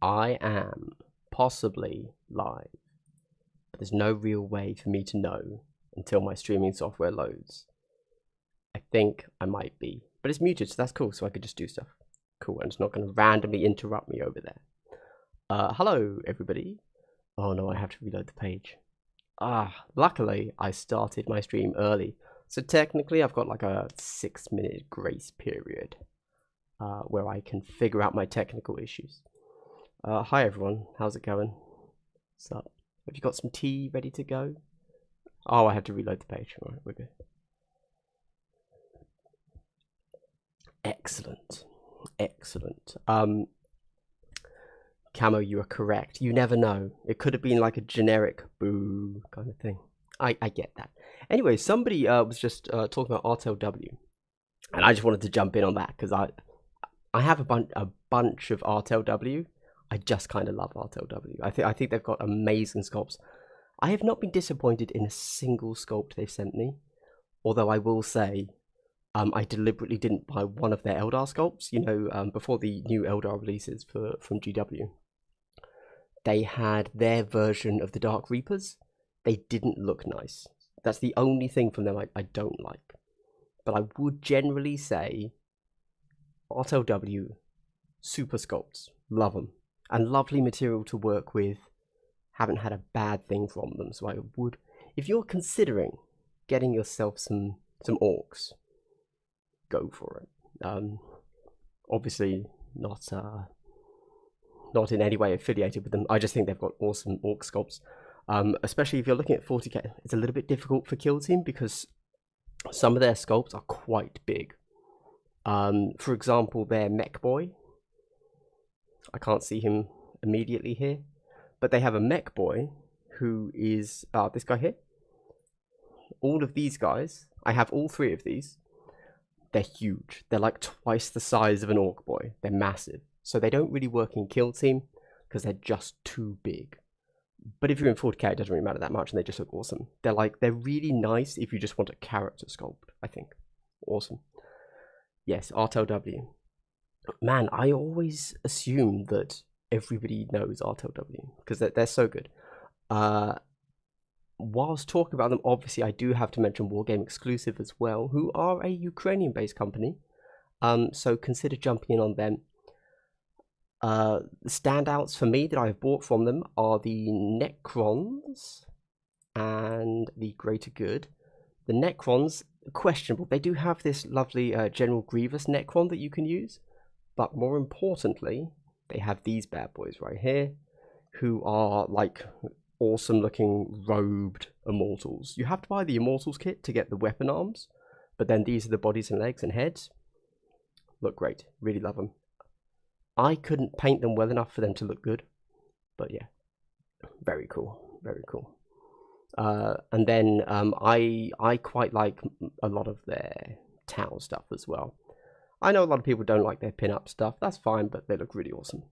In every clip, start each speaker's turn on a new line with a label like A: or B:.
A: I am possibly live, but there's no real way for me to know until my streaming software loads. I think I might be, but it's muted, so that's cool, so I could just do stuff. Cool, and it's not going to randomly interrupt me over there. Hello, everybody. Oh no, I have to reload the page. Luckily, I started my stream early, so technically I've got like a 6-minute grace period where I can figure out my technical issues. Hi everyone, how's it going? What's up? Have you got some tea ready to go? Oh, I have to reload the page. All right, we're good. Excellent, excellent. Camo, you are correct. You never know. It could have been like a generic boo kind of thing. I get that. Anyway, somebody was just talking about RTLW, and I just wanted to jump in on that because I have a bunch of RTLW. I just kind of love RTLW. I think they've got amazing sculpts. I have not been disappointed in a single sculpt they've sent me, although I will say I deliberately didn't buy one of their Eldar sculpts. You know, before the new Eldar releases from GW, they had their version of the Dark Reapers. They didn't look nice. That's the only thing from them I don't like. But I would generally say RTLW, super sculpts, love them. And lovely material to work with. Haven't had a bad thing from them, so I would, if you're considering getting yourself some orcs, go for it. Obviously not in any way affiliated with them. I just think they've got awesome orc sculpts. Especially if you're looking at 40k, it's a little bit difficult for Kill Team because some of their sculpts are quite big. For example, their mech boy. I can't see him immediately here, but they have a mech boy who is this guy here. All of these guys, I have all 3 of these. They're huge. They're like twice the size of an orc boy. They're massive. So they don't really work in Kill Team because they're just too big. But if you're in 40k, it doesn't really matter that much, and they just look awesome. They're really nice if you just want a character sculpt, I think. Awesome. Yes, RTLW. Man, I always assume that everybody knows RTLW because they're so good. Whilst talking about them, obviously I do have to mention Wargame Exclusive as well, who are a Ukrainian-based company. So consider jumping in on them. The standouts for me that I've bought from them are the Necrons and the Greater Good. The Necrons, questionable. They do have this lovely General Grievous Necron that you can use. But more importantly, they have these bad boys right here, who are like awesome looking robed immortals. You have to buy the immortals kit to get the weapon arms, but then these are the bodies and legs and heads. Look great, really love them. I couldn't paint them well enough for them to look good, but yeah, very cool, very cool. And then I quite like a lot of their Tau stuff as well. I know a lot of people don't like their pin-up stuff. That's fine, but they look really awesome.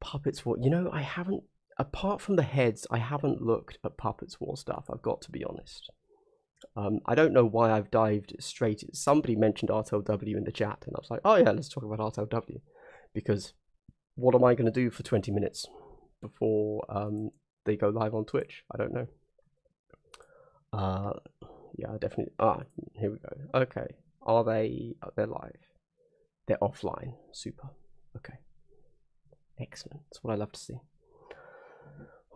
A: Puppets War. You know, I haven't, apart from the heads, I haven't looked at Puppets War stuff. I've got to be honest. I don't know why I've dived straight. Somebody mentioned RTLW in the chat, and I was like, oh yeah, let's talk about RTLW. Because what am I going to do for 20 minutes before they go live on Twitch? I don't know. Yeah, definitely. Here we go. Okay. Are they? They're live. They're offline. Super. Okay. Excellent. That's what I love to see.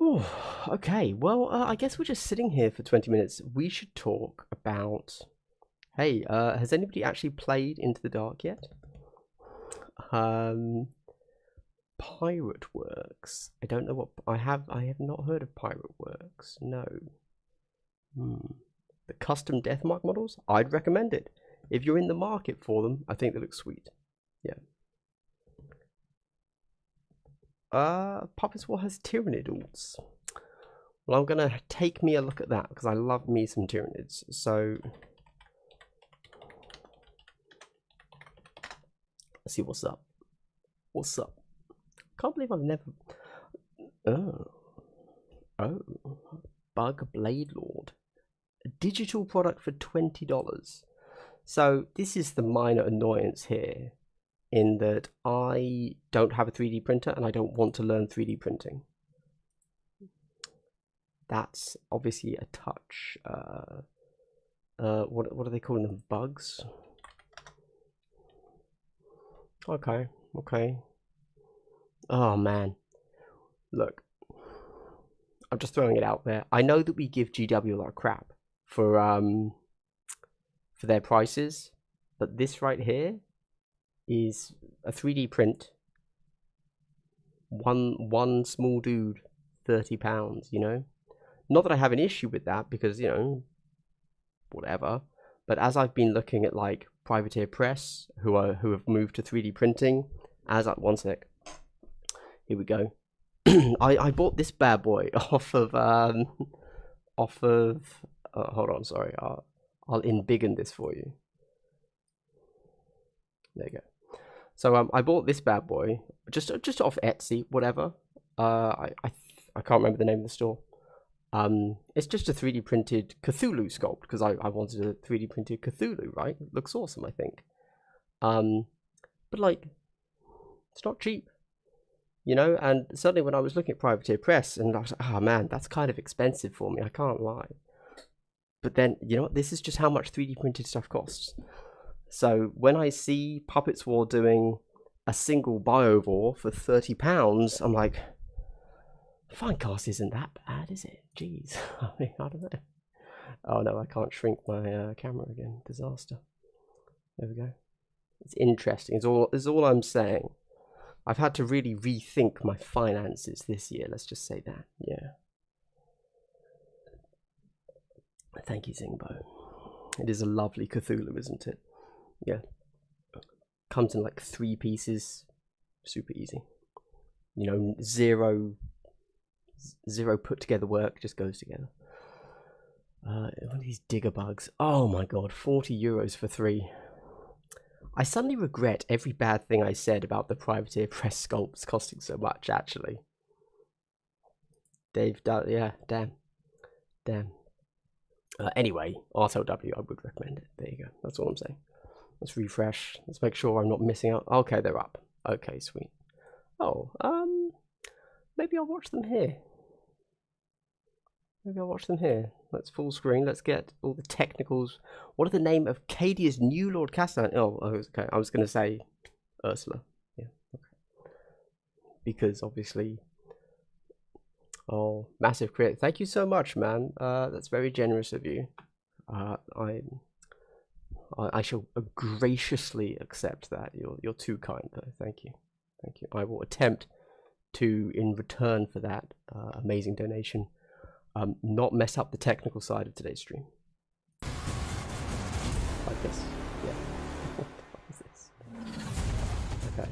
A: Ooh, okay. Well, I guess we're just sitting here for 20 minutes. We should talk about. Hey, has anybody actually played Into the Dark yet? Pirate Works. I don't know what I have not heard of Pirate Works. No. The custom Deathmark models? I'd recommend it. If you're in the market for them, I think they look sweet. Yeah. Puppets War has Tyranids. Well, I'm gonna take me a look at that because I love me some Tyranids. So let's see what's up. What's up? Can't believe I've never. Oh, Bug Blade Lord, a digital product for $20. So this is the minor annoyance here. in that I don't have a 3D printer and I don't want to learn 3D printing. That's obviously a touch. What are they calling them? Bugs? Okay, okay. Oh man, look, I'm just throwing it out there. I know that we give GW a lot of crap for their prices, but this right here is a 3D print. One small dude, £30. You know, not that I have an issue with that because you know, whatever. But as I've been looking at like Privateer Press, who have moved to 3D printing, one sec. Here we go. I bought this bad boy off of hold on, sorry. I'll embiggen this for you. There you go. So I bought this bad boy just off Etsy, whatever. I can't remember the name of the store. It's just a 3D printed Cthulhu sculpt because I wanted a 3D printed Cthulhu, right? It looks awesome, I think. But like, it's not cheap, you know. And certainly when I was looking at Privateer Press, and I was like, oh man, that's kind of expensive for me. I can't lie. But then, you know what? This is just how much 3D printed stuff costs. So when I see Puppets War doing a single Biovore for £30, I'm like, Finecast isn't that bad, is it? Jeez. I mean, I don't know. Oh no, I can't shrink my camera again. Disaster. There we go. It's interesting. Is all I'm saying. I've had to really rethink my finances this year. Let's just say that. Yeah. Thank you, Zingbo. It is a lovely Cthulhu, isn't it? Yeah. Comes in like 3 pieces. Super easy. You know, zero put together work, just goes together. One of these digger bugs. Oh my god, €40 for 3. I suddenly regret every bad thing I said about the Privateer Press sculpts costing so much, actually. They've done, yeah, damn. Anyway, RTLW, I would recommend it. There you go, that's all I'm saying. Let's refresh, let's make sure I'm not missing out. Okay, they're up. Okay, sweet. Oh, maybe I'll watch them here. Let's full screen. Let's get all the technicals. What are the name of Cadia's new Lord Castellan? Oh, okay. I was going to say Ursula. Yeah, okay. Because obviously. Oh, massive credit. Thank you so much, man. That's very generous of you. I shall graciously accept that. You're too kind, though. Thank you. I will attempt to, in return for that amazing donation, not mess up the technical side of today's stream. Like this. Yeah. What is this? Okay.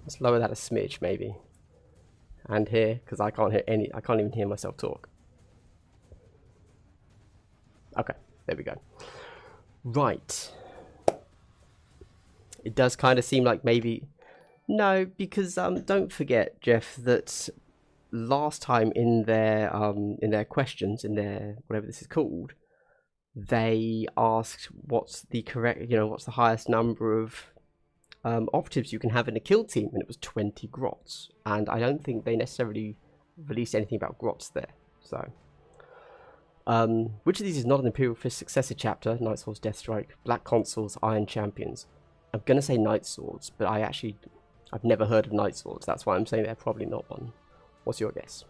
A: Let's lower that a smidge, maybe. And here, because I can't even hear myself talk. Okay, there we go. Right. It does kind of seem like maybe... No, because don't forget, Jeff, that last time in their questions, in their whatever this is called, they asked what's the correct, what's the highest number of operatives you can have in a kill team, and it was 20 grots. And I don't think they necessarily released anything about grots there. So, which of these is not an Imperial Fist successor chapter? Night Swords, Death Strike, Black Consuls, Iron Champions. I'm gonna say Night Swords, but I've never heard of Night Swords. That's why I'm saying they're probably not one. What's your guess?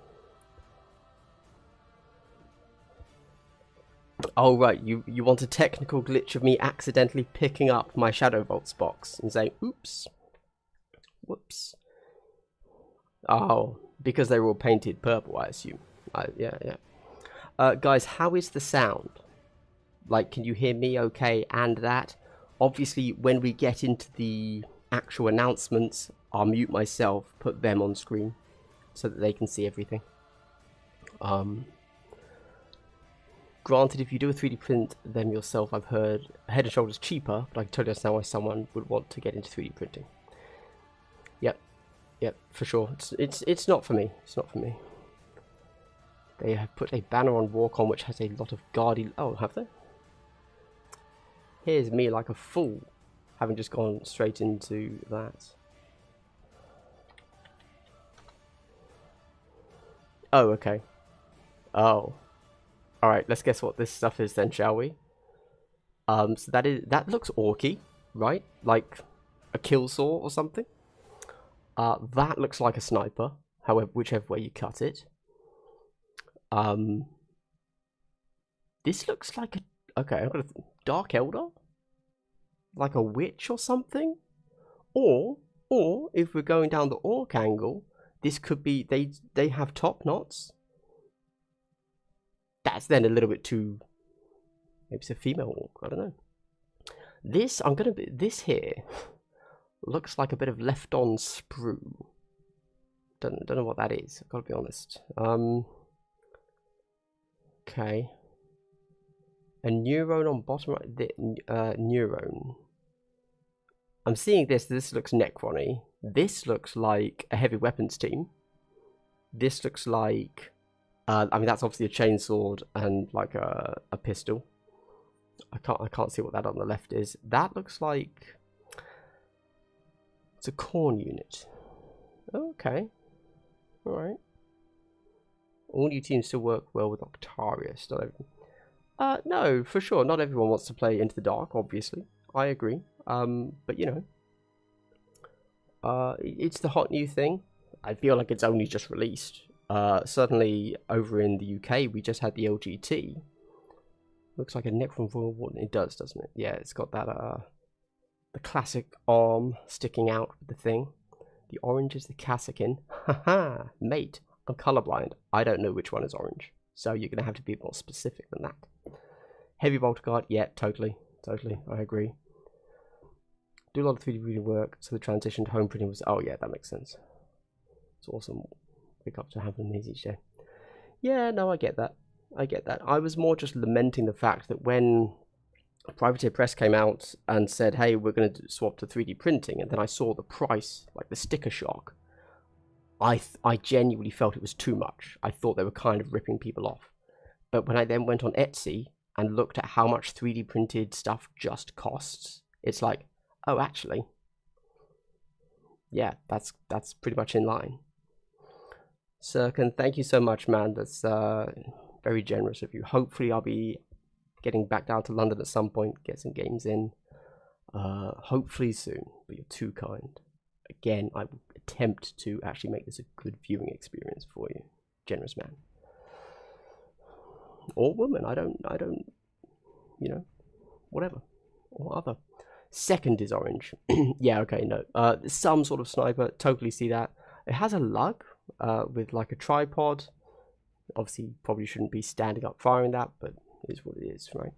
A: Oh right, you want a technical glitch of me accidentally picking up my Shadowvaults box and saying, oops, whoops. Oh, because they were all painted purple, I assume. Yeah. Guys, how is the sound? Like, can you hear me okay and that? Obviously, when we get into the actual announcements, I'll mute myself, put them on screen so that they can see everything. Granted, if you do a 3D print them yourself, I've heard Head and Shoulders cheaper, but I can totally understand why someone would want to get into 3D printing. Yep, for sure. It's not for me. It's not for me. They have put a banner on Warcon which has a lot of Guardian... Oh, have they? Here's me like a fool. having just gone straight into that. Oh, okay. Oh. Alright, let's guess what this stuff is then, shall we? So that looks orky, right? Like a kill saw or something. That looks like a sniper, however, whichever way you cut it. This looks like a... Okay, I've got a Dark Elder? Like a witch or something? Or if we're going down the orc angle, this could be... They have top knots. That's then a little bit too... Maybe it's a female orc, I don't know. This, this here looks like a bit of left-on sprue. Don't know what that is, I've got to be honest. Okay. A neuron on bottom right, neuron. I'm seeing this looks Necron-y. This looks like a heavy weapons team. This looks like, I mean that's obviously a chainsword and like a pistol. I can't see what that on the left is. That looks like it's a corn unit. Okay. Alright. All new teams still work well with Octarius. No, for sure. Not everyone wants to play Into the Dark, obviously. I agree. But you know, it's the hot new thing. I feel like it's only just released. Certainly over in the UK, we just had the LGT. Looks like a Necron Royal Warden. It does, doesn't it? Yeah, it's got that, the classic arm sticking out with the thing. The orange is the Kassakin. Haha, mate, I'm colorblind. I don't know which one is orange. So you're going to have to be more specific than that. Heavy Bolter Guard, yeah, totally, I agree. Do a lot of 3D reading work, so the transition to home printing was, oh yeah, that makes sense. It's awesome. Pick up to having these each day. Yeah, no, I get that. I was more just lamenting the fact that when Privateer Press came out and said, hey, we're going to swap to 3D printing, and then I saw the price, like the sticker shock, I genuinely felt it was too much. I thought they were kind of ripping people off. But when I then went on Etsy and looked at how much 3D printed stuff just costs, it's like, oh, actually, yeah, that's pretty much in line. Sirkin, thank you so much, man. That's very generous of you. Hopefully I'll be getting back down to London at some point, get some games in. Hopefully soon, but you're too kind. Again, I will attempt to actually make this a good viewing experience for you. Generous man. Or woman, I don't, you know, whatever. Or other. Second is orange. Yeah, okay, no. Some sort of sniper, totally see that. It has a lug with like a tripod. Obviously, probably shouldn't be standing up firing that, but it is what it is, right?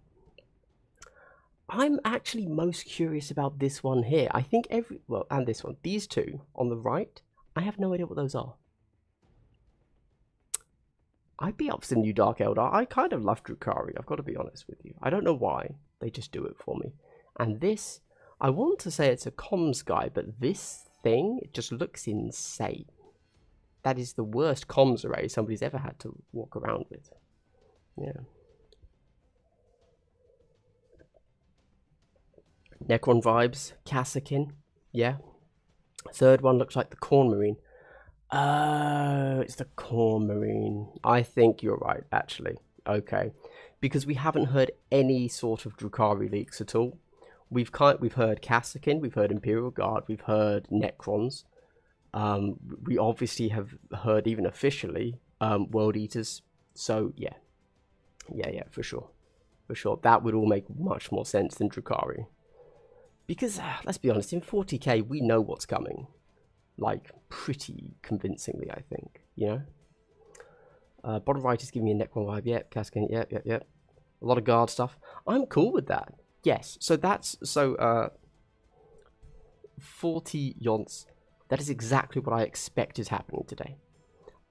A: I'm actually most curious about this one here. I think and this one. These two on the right, I have no idea what those are. I'd be up for the new Dark Elder. I kind of love Drukhari, I've got to be honest with you. I don't know why, they just do it for me. And this, I want to say it's a comms guy, but this thing, it just looks insane. That is the worst comms array somebody's ever had to walk around with. Yeah. Necron vibes, Kassakin, yeah. Third one looks like the Corn Marine. Oh, it's the Corn Marine. I think you're right, actually. Okay, because we haven't heard any sort of Drukhari leaks at all. We've heard Kassakin, we've heard Imperial Guard, we've heard Necrons. We obviously have heard, even officially, World Eaters. So yeah, for sure. That would all make much more sense than Drukhari. Because, let's be honest, in 40k, we know what's coming. Like, pretty convincingly, I think, you know? Bottom right is giving me a Necron vibe. Yep, Kassakin, yep. A lot of guard stuff. I'm cool with that. Yes, so that's, 40 yonts. That is exactly what I expect is happening today.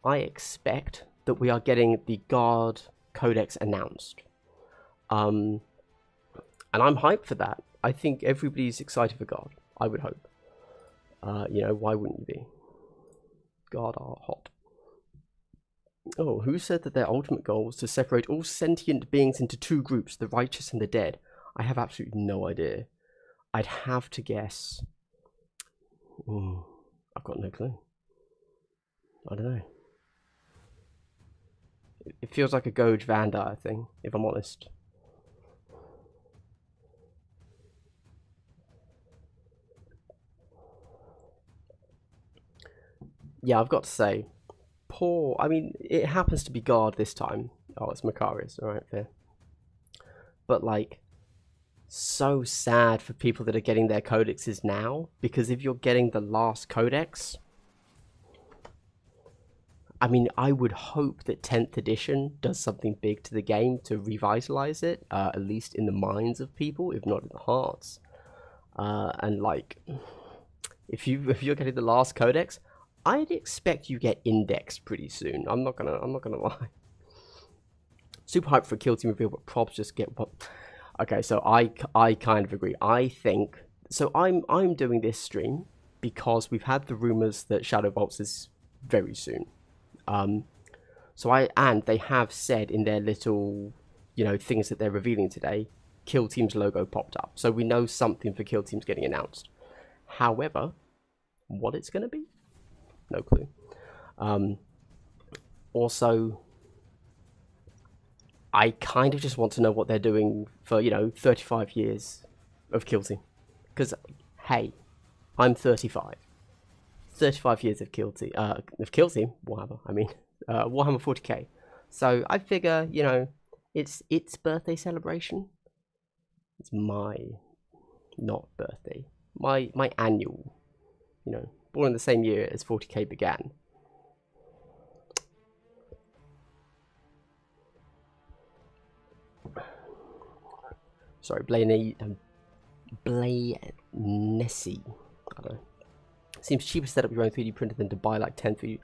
A: I expect that we are getting the Guard Codex announced. And I'm hyped for that. I think everybody's excited for Guard. I would hope. You know, why wouldn't you be? Guard are hot. Oh, who said that their ultimate goal was to separate all sentient beings into two groups, the righteous and the dead? I have absolutely no idea. I'd have to guess. I've got no clue. I don't know. It feels like a Goj Vandar thing, if I'm honest. Yeah, I've got to say, poor. I mean, it happens to be Guard this time. Oh, it's Macarius, alright, fair. But, like, so sad for people that are getting their codexes now, because if you're getting the last codex, I mean, I would hope that 10th edition does something big to the game to revitalize it, at least in the minds of people, if not in the hearts. And like, if you're getting the last codex, I'd expect you get indexed pretty soon. I'm not gonna lie. Super hyped for a kill team reveal, but props just get what. Okay, so I kind of agree. I think so. I'm doing this stream because we've had the rumors that Shadowvaults is very soon. And they have said in their little, things that they're revealing today, Kill Team's logo popped up. So we know something for Kill Team's getting announced. However, what it's going to be? No clue. Also, I kind of just want to know what they're doing for, 35 years of Kill Team. Because, hey, I'm 35. 35 years of Kill Team, Warhammer, I mean, Warhammer 40k. So I figure, it's its birthday celebration. It's my, not birthday, my annual, born in the same year as 40k began. Sorry, Blaine Nessie. I don't know. Seems cheaper to set up your own 3D printer than to buy like 10 3D.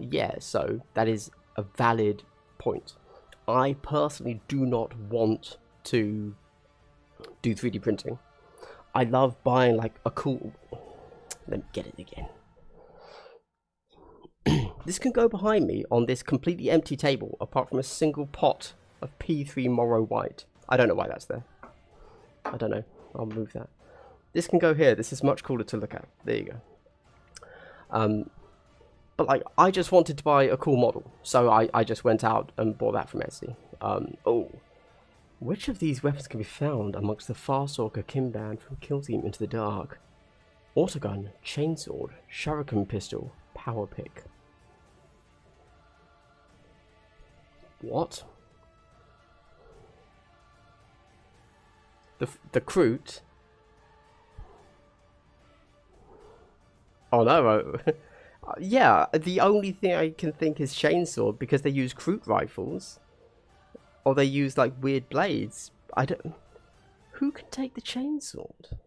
A: Yeah, so that is a valid point. I personally do not want to do 3D printing. I love buying like a cool... Let me get it again. This can go behind me on this completely empty table, apart from a single pot of P3 Morrow White. I don't know why that's there. I don't know. I'll move that. This can go here. This is much cooler to look at. There you go. But like, I just wanted to buy a cool model, so I just went out and bought that from Etsy. Oh, which of these weapons can be found amongst the Farstalker Kimban from Kill Team Into the Dark? Autogun, chainsword, shuriken pistol, power pick. What? The Kroot? Oh no. Yeah, the only thing I can think is chainsword because they use Kroot rifles. Or they use like weird blades. I don't... Who can take the chainsword?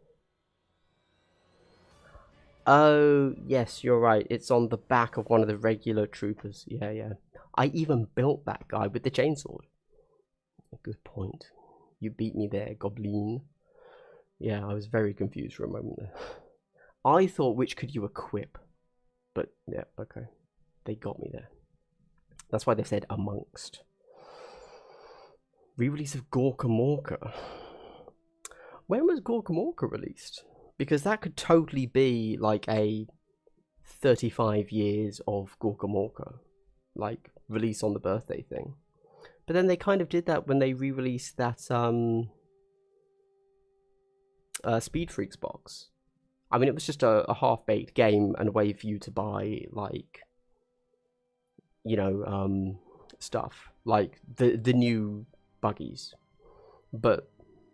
A: Oh, yes, you're right. It's on the back of one of the regular troopers. Yeah, yeah. I even built that guy with the chainsword. Good point. You beat me there, Goblin. Yeah, I was very confused for a moment there. I thought which could you equip. But, yeah, okay. They got me there. That's why they said amongst. Re-release of Gorka Morka. When was Gorka Morka released? Because that could totally be like a 35 years of Gorka Morka. Like, release on the birthday thing. But then they kind of did that when they re-released that Speed Freaks box. I mean, it was just a half-baked game and a way for you to buy, like, stuff. Like, the new buggies. But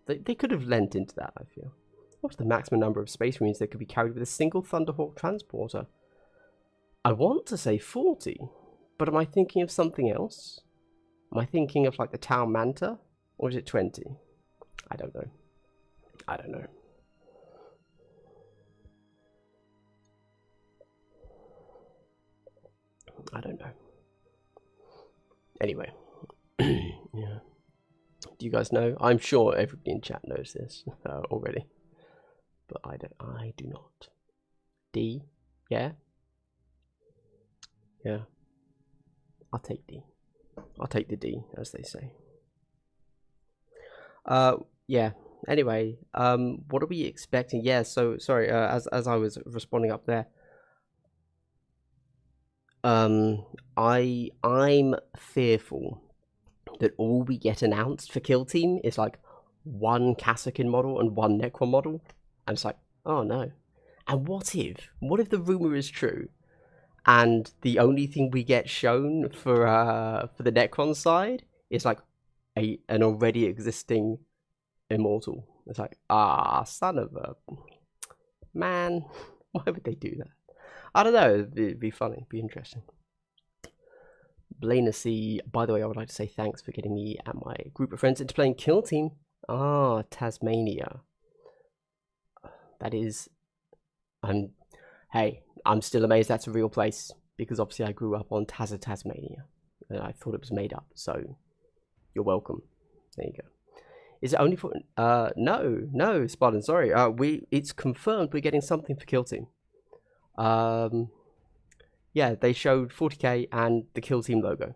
A: they could have lent into that, I feel. What's the maximum number of Space Marines that could be carried with a single Thunderhawk transporter? I want to say 40, but am I thinking of something else? Am I thinking of, like, the Tau Manta? Or is it 20? I don't know. I don't know. I don't know. Anyway. Yeah. Do you guys know? I'm sure everybody in chat knows this already. But I do not. D? Yeah? Yeah. I'll take D. I'll take the D, as they say. Yeah. Anyway, what are we expecting? Yeah, so sorry, as I was responding up there, I'm fearful that all we get announced for Kill Team is like one Kassakin model and one Necron model, and it's like, oh no. And what if the rumor is true, and the only thing we get shown for the Necron side is like an already existing immortal? It's like, son of a man, why would they do that? I don't know, it'd be funny, it'd be interesting. Blainacy, by the way, I would like to say thanks for getting me and my group of friends into playing Kill Team. Tasmania. That is, hey, I'm still amazed that's a real place, because obviously I grew up on Tasmania, and I thought it was made up, so you're welcome. There you go. Is it only for, no, Spartan, sorry, it's confirmed we're getting something for Kill Team. Yeah, they showed 40k and the Kill Team logo,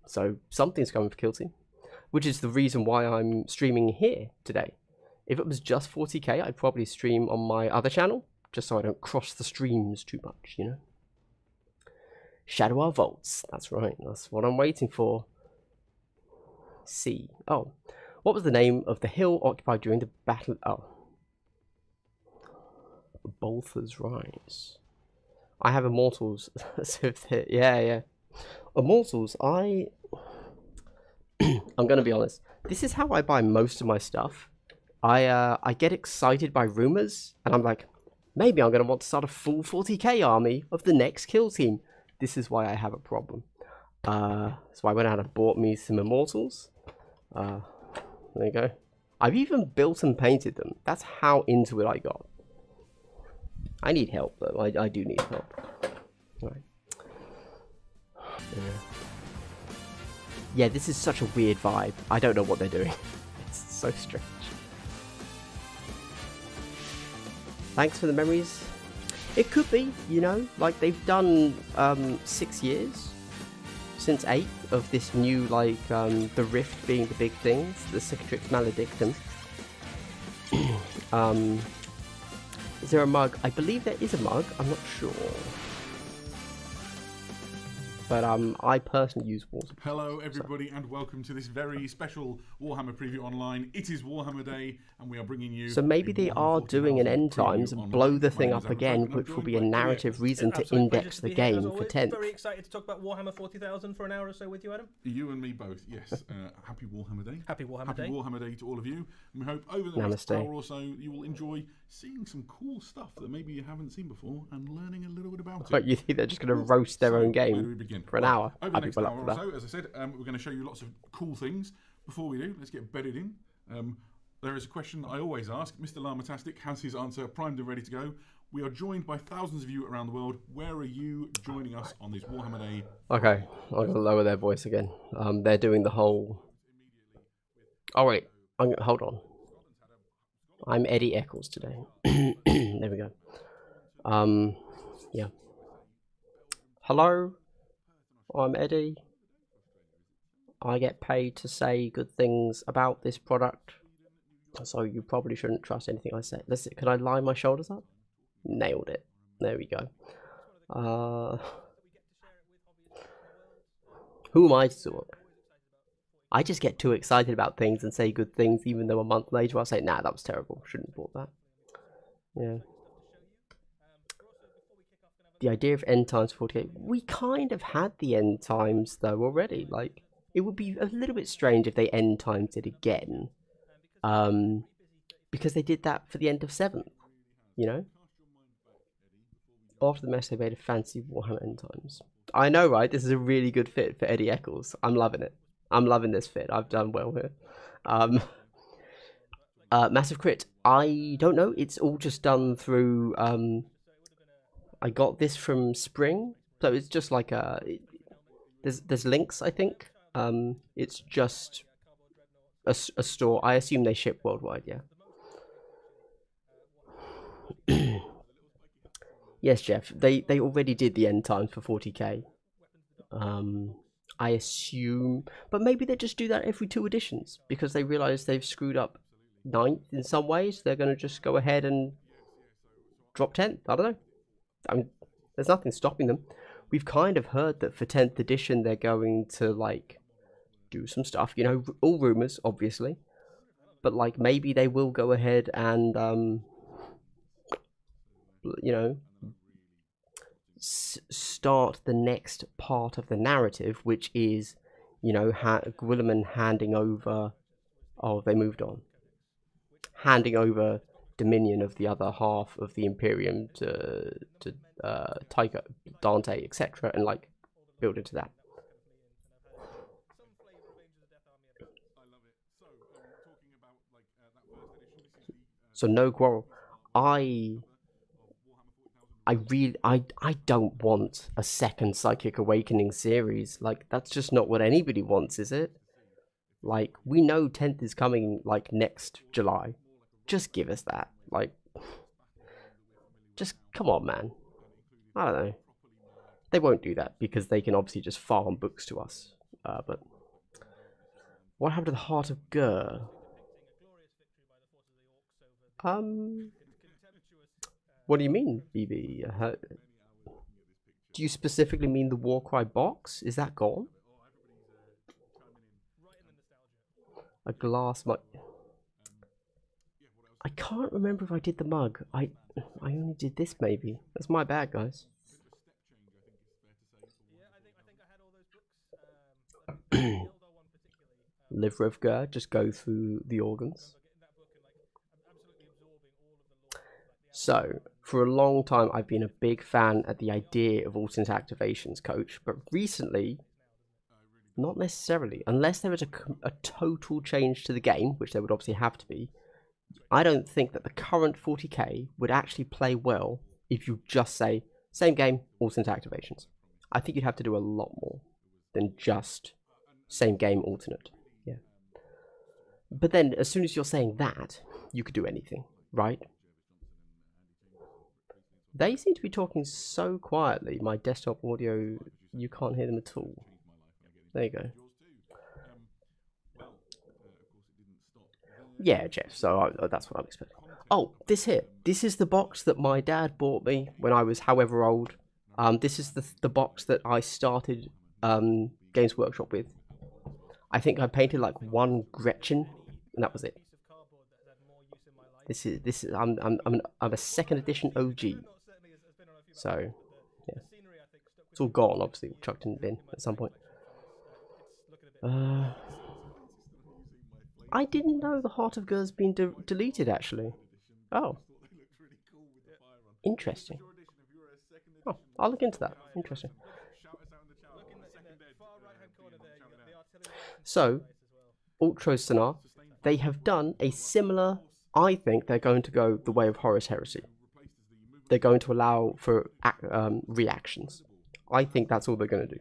A: so something's coming for Kill Team, which is the reason why I'm streaming here today. If it was just 40k, I'd probably stream on my other channel, just so I don't cross the streams too much, you know? Shadowvaults, that's right, that's what I'm waiting for. C. Oh, what was the name of the hill occupied during the battle? Oh. Bolther's Rise. I have Immortals. So yeah. Immortals, I'm gonna be honest. This is how I buy most of my stuff. I get excited by rumors, and I'm like, maybe I'm gonna want to start a full 40k army of the next Kill Team. This is why I have a problem. So I went out and bought me some Immortals. There you go. I've even built and painted them. That's how into it I got. I need help though. I do need help. Right. Yeah, this is such a weird vibe. I don't know what they're doing. It's so strange. Thanks for the memories. It could be, you know, like they've done 6 years since 8 of this new, like the Rift being the big things, the Cicatrix Maledictum. Is there a mug? I believe there is a mug. I'm not sure. But I personally use Warhammer.
B: Hello everybody and welcome to this very special Warhammer preview online. It is Warhammer Day and we are bringing you...
A: So maybe they are doing an end times and blow the thing up again, which will be a narrative reason to index the game for 10th.
C: Very excited to talk about Warhammer 40,000 for an hour or so with you, Adam.
B: You and me both, yes. Happy Warhammer Day.
C: Happy Warhammer Day.
B: Happy Warhammer Day to all of you. And we hope over the next hour or so you will enjoy seeing some cool stuff that maybe you haven't seen before and learning a little bit about it.
A: But you think they're just going to roast their own game
B: where do we begin?
A: For an hour?
B: Over the next hour or so, as I said, we're going to show you lots of cool things. Before we do, let's get bedded in. There is a question I always ask. Mr. Llamatastic has his answer primed and ready to go. We are joined by thousands of you around the world. Where are you joining us on this Warhammer Day?
A: Okay, I'm going to lower their voice again. They're doing the whole... Oh wait, hold on. I'm Eddie Eccles today. There we go. Yeah. Hello, I'm Eddie. I get paid to say good things about this product, so you probably shouldn't trust anything I say. Let's see, can I line my shoulders up? Nailed it. There we go. Who am I to talk? I just get too excited about things and say good things, even though a month later I'll say, nah, that was terrible. Shouldn't have bought that. Yeah. The idea of end times 40k. We kind of had the end times though already. Like, it would be a little bit strange if they end times it again. Because they did that for the end of 7th, you know? After the mess, they made a fancy Warhammer end times. I know, right? This is a really good fit for Eddie Eccles. I'm loving it. I'm loving this fit. I've done well here. Massive crit. I don't know. It's all just done through... I got this from Spring. So it's just like a... There's links, I think. It's just a store. I assume they ship worldwide, yeah. Yes, Jeff. They already did the end times for 40k. I assume, but maybe they just do that every 2 editions because they realize they've screwed up 9th in some ways. They're going to just go ahead and drop 10th. I don't know. I mean, there's nothing stopping them. We've kind of heard that for 10th edition they're going to like do some stuff. You know, all rumors, obviously, but like maybe they will go ahead and you know, start the next part of the narrative, which is, you know, Guilliman handing over. Oh, they moved on. Handing over dominion of the other half of the Imperium to Tycho, Dante, etc., and like build into that. So no quarrel. I don't want a second Psychic Awakening series. Like, that's just not what anybody wants, is it? Like, we know 10th is coming, like, next July. Just give us that. Like, just, come on, man. I don't know. They won't do that, because they can obviously just farm books to us. But, what happened to the Heart of Gur? What do you mean, BB? Do you specifically mean the Warcry box? Is that gone? A glass mug. I can't remember if I did the mug. I only did this, maybe. That's my bad, guys. Liver of Gur, just go through the organs. So, for a long time, I've been a big fan at the idea of alternate activations, coach, but recently, not necessarily. Unless there is a total change to the game, which there would obviously have to be, I don't think that the current 40k would actually play well if you just say, same game, alternate activations. I think you'd have to do a lot more than just same game, alternate. Yeah. But then, as soon as you're saying that, you could do anything, right? They seem to be talking so quietly. My desktop audio, you can't hear them at all. There you go. Yeah, Jeff, so that's what I'm expecting. Oh, this here. This is the box that my dad bought me when I was however old. This is the box that I started Games Workshop with. I think I painted like one Gretchen, and that was it. This is I'm a second edition OG. So, yeah. It's all gone, obviously, chucked in the bin at some point. I didn't know the Heart of Gur's been deleted, actually. Oh. Interesting. Oh, I'll look into that. Interesting. So, Ultrosonar, they have done a similar... I think they're going to go the way of Horus Heresy. They're going to allow for reactions. I think that's all they're going to do.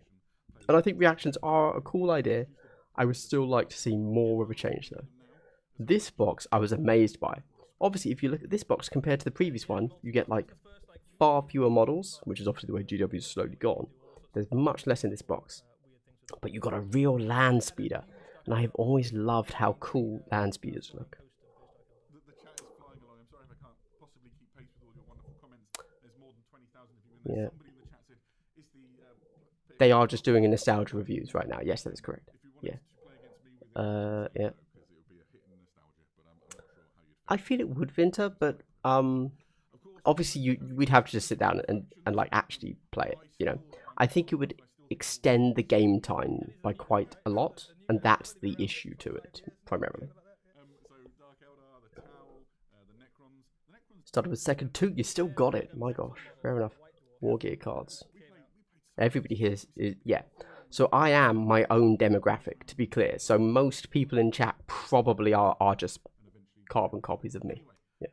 A: And I think reactions are a cool idea. I would still like to see more of a change, though. This box, I was amazed by. Obviously, if you look at this box compared to the previous one, you get, like, far fewer models, which is obviously the way GW has slowly gone. There's much less in this box. But you got a real land speeder. And I have always loved how cool land speeders look. Yeah. They are just doing a nostalgia reviews right now. Yes, that is correct. Yeah. Yeah. I feel it would Vinter, but obviously we'd have to just sit down and like actually play it, you know. I think it would extend the game time by quite a lot, and that's the issue to it primarily. Started with second 2, you still got it. My gosh, fair enough. War gear cards. Everybody here is yeah. So I am my own demographic, to be clear. So most people in chat probably are just carbon copies of me. Yeah.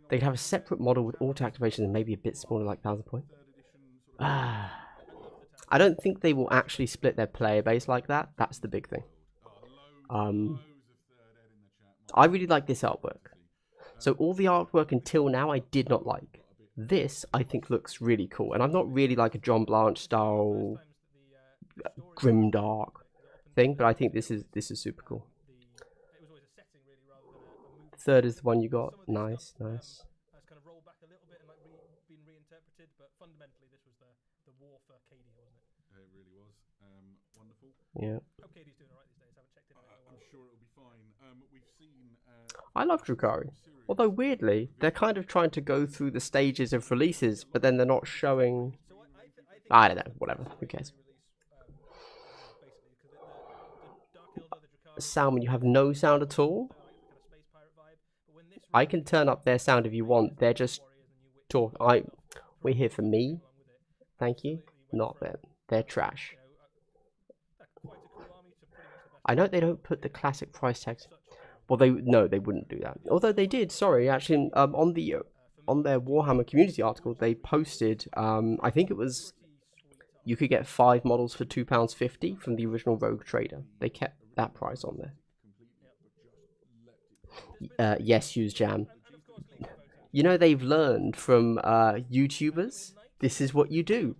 A: They'd have a separate model with auto activation and maybe a bit smaller, like 1,000 point. I don't think they will actually split their player base like that. That's the big thing. I really like this artwork. So all the artwork until now I did not like. This I think looks really cool, and I'm not really like a John Blanche style grimdark thing, but I think this is super cool. third is the one you got.
C: Some of this
A: Nice,
C: stuff,
A: nice.
C: has kind of rolled back a little bit and like been reinterpreted, but fundamentally this was the war for Cadia, wasn't it?
B: It really was. Wonderful.
A: Yeah.
C: Hope Cadia's doing alright these days. Haven't checked in on it in a while.
B: I'm sure it'll be fine. We've seen.
A: I love Drukari. Although weirdly, they're kind of trying to go through the stages of releases, but then they're not showing.
C: So I think
A: I don't know. Whatever. Who cares?
C: Basically, because the Dark Elder, the Drukari,
A: Salmon, you have no sound at all.
C: kind of space pirate vibe. But when this
A: I can turn up their sound if you want. They're just talk. We're here for me. Thank you. Not them. They're trash. I know they don't put the classic price tags. Well, they wouldn't do that. Although they did. Sorry, actually, on their Warhammer community article, they posted. I think it was you could get 5 models for £2.50 from the original Rogue Trader. They kept that price on there. Yes, use jam. You know they've learned from YouTubers. This is what you do.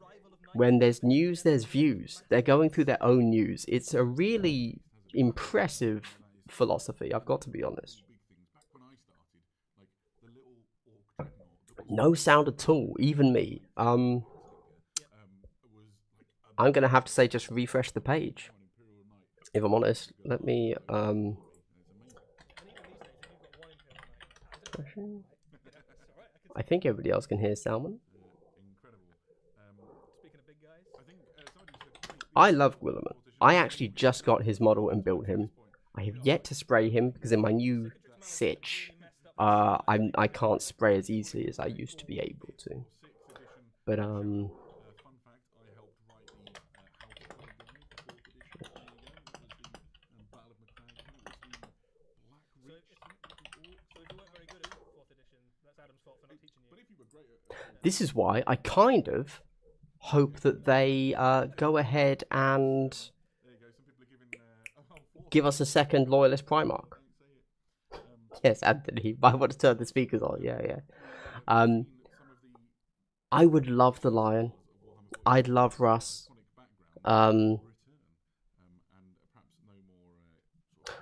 A: When there's news, there's views. They're going through their own news. It's a really impressive philosophy, I've got to be honest. No sound at all, even me. I'm gonna have to say just refresh the page. If I'm honest, let me I think everybody else can hear Salmon. I love Guilliman. I actually just got his model and built him. I have yet to spray him because in my new sitch, I can't spray as easily as I used to be able to. But this is why I kind of hope that they go ahead and give us a second Loyalist Primarch. Yes, Anthony, I want to turn the speakers on. Yeah. I would love the Lion. I'd love Russ.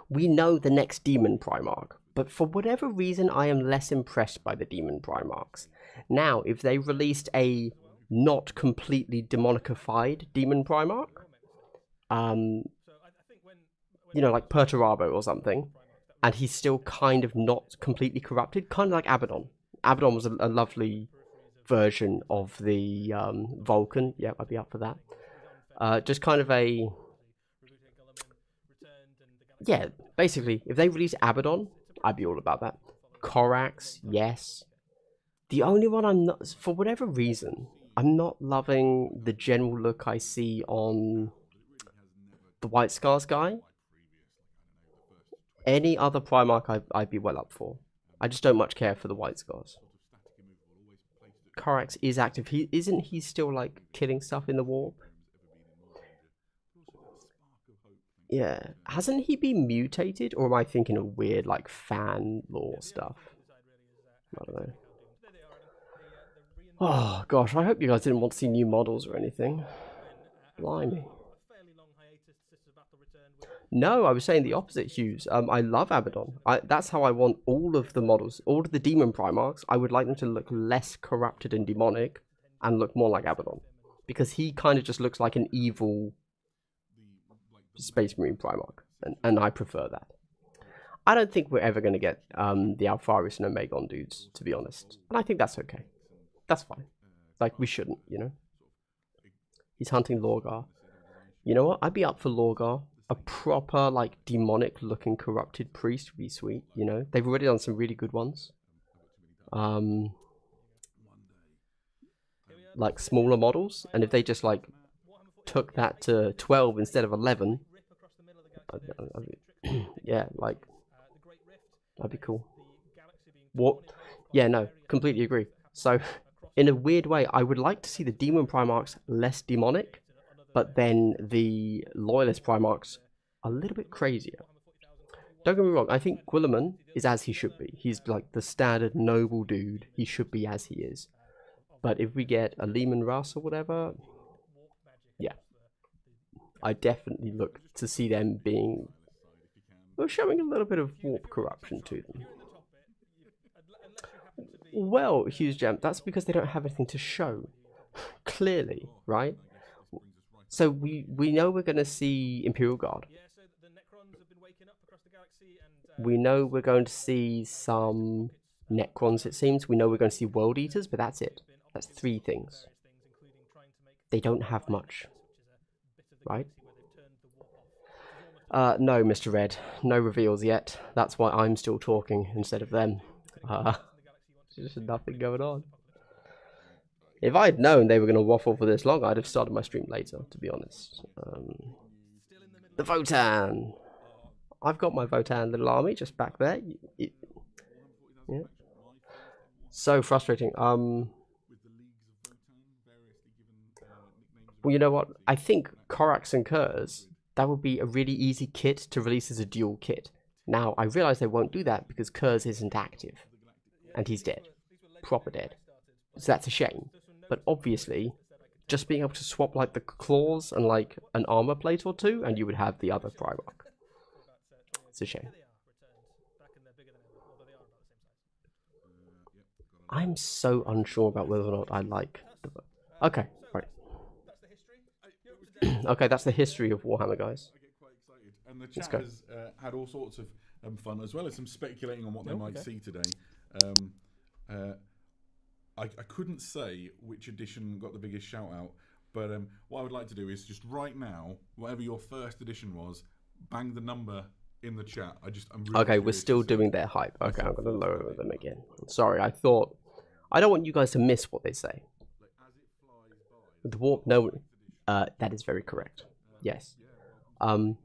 A: We know the next Demon Primarch, but for whatever reason, I am less impressed by the Demon Primarchs. Now, if they released a not completely demonicified Demon Primarch, you know, like Perturabo or something, and he's still kind of not completely corrupted, kind of like Abaddon. Abaddon was a lovely version of the Vulcan. Yeah, I'd be up for that. Just kind of a... Yeah, basically, if they release Abaddon, I'd be all about that. Corax, yes. The only one I'm not, for whatever reason, I'm not loving the general look I see on the White Scars guy. Any other Primarch I'd be well up for. I just don't much care for the White Scars. Corax is active. Isn't he still like killing stuff in the warp? Yeah. Hasn't he been mutated? Or am I thinking of weird like fan lore stuff? I don't know. Oh gosh, I hope you guys didn't want to see new models or anything. Blimey. No, I was saying the opposite, Hughes. I love Abaddon. That's how I want all of the models, all of the Demon Primarchs. I would like them to look less corrupted and demonic and look more like Abaddon. Because he kind of just looks like an evil Space Marine Primarch. And I prefer that. I don't think we're ever going to get the Alpharis and Omegon dudes, to be honest. And I think that's okay. That's fine. Like, we shouldn't, you know? He's hunting Lorgar. You know what? I'd be up for Lorgar. A proper, like, demonic-looking corrupted priest would be sweet, you know? They've already done some really good ones. Like, smaller models. And if they just, like, took that to 12 instead of 11... yeah, like... That'd be cool. What? Yeah, no. Completely agree. So, in a weird way, I would like to see the Demon Primarchs less demonic, but then the Loyalist Primarchs a little bit crazier. Don't get me wrong, I think Guilliman is as he should be. He's like the standard noble dude. He should be as he is. But if we get a Lehman Russ or whatever, yeah. I definitely look to see them being... well, showing a little bit of warp corruption to them. Well, Hughes Gem, that's because they don't have anything to show. Clearly, right? So we know we're going to see Imperial Guard.
C: Yeah, so the Necrons have been waking up across the galaxy, and
A: We know we're going to see some Necrons, it seems. We know we're going to see World Eaters, but that's it. That's 3 things. They don't have much, right? No, Mr. Red. No reveals yet. That's why I'm still talking instead of them. There's just nothing going on. If I'd known they were going to waffle for this long, I'd have started my stream later, to be honest. The Votan! I've got my Votan little army just back there. Yeah. So frustrating. Well, you know what? I think Korax and Kurz, that would be a really easy kit to release as a dual kit. Now, I realise they won't do that because Kurz isn't active. And he's dead. Proper dead. So that's a shame. But obviously, just being able to swap like the claws and like an armor plate or 2, and you would have the other Primarch. It's a shame. I'm so unsure about whether or not I like the... Okay, right. Okay, that's the history of Warhammer, guys.
B: I get quite excited. And the chat has had all sorts of fun, as well as some speculating on what they might see today. I couldn't say which edition got the biggest shout out, but what I would like to do is just right now, whatever your first edition was, bang the number in the chat. I'm really
A: okay, we're still doing their hype. Okay, I'm gonna lower them again. Sorry, I don't want you guys to miss what they say. The warp, no, that is very correct. Yes. I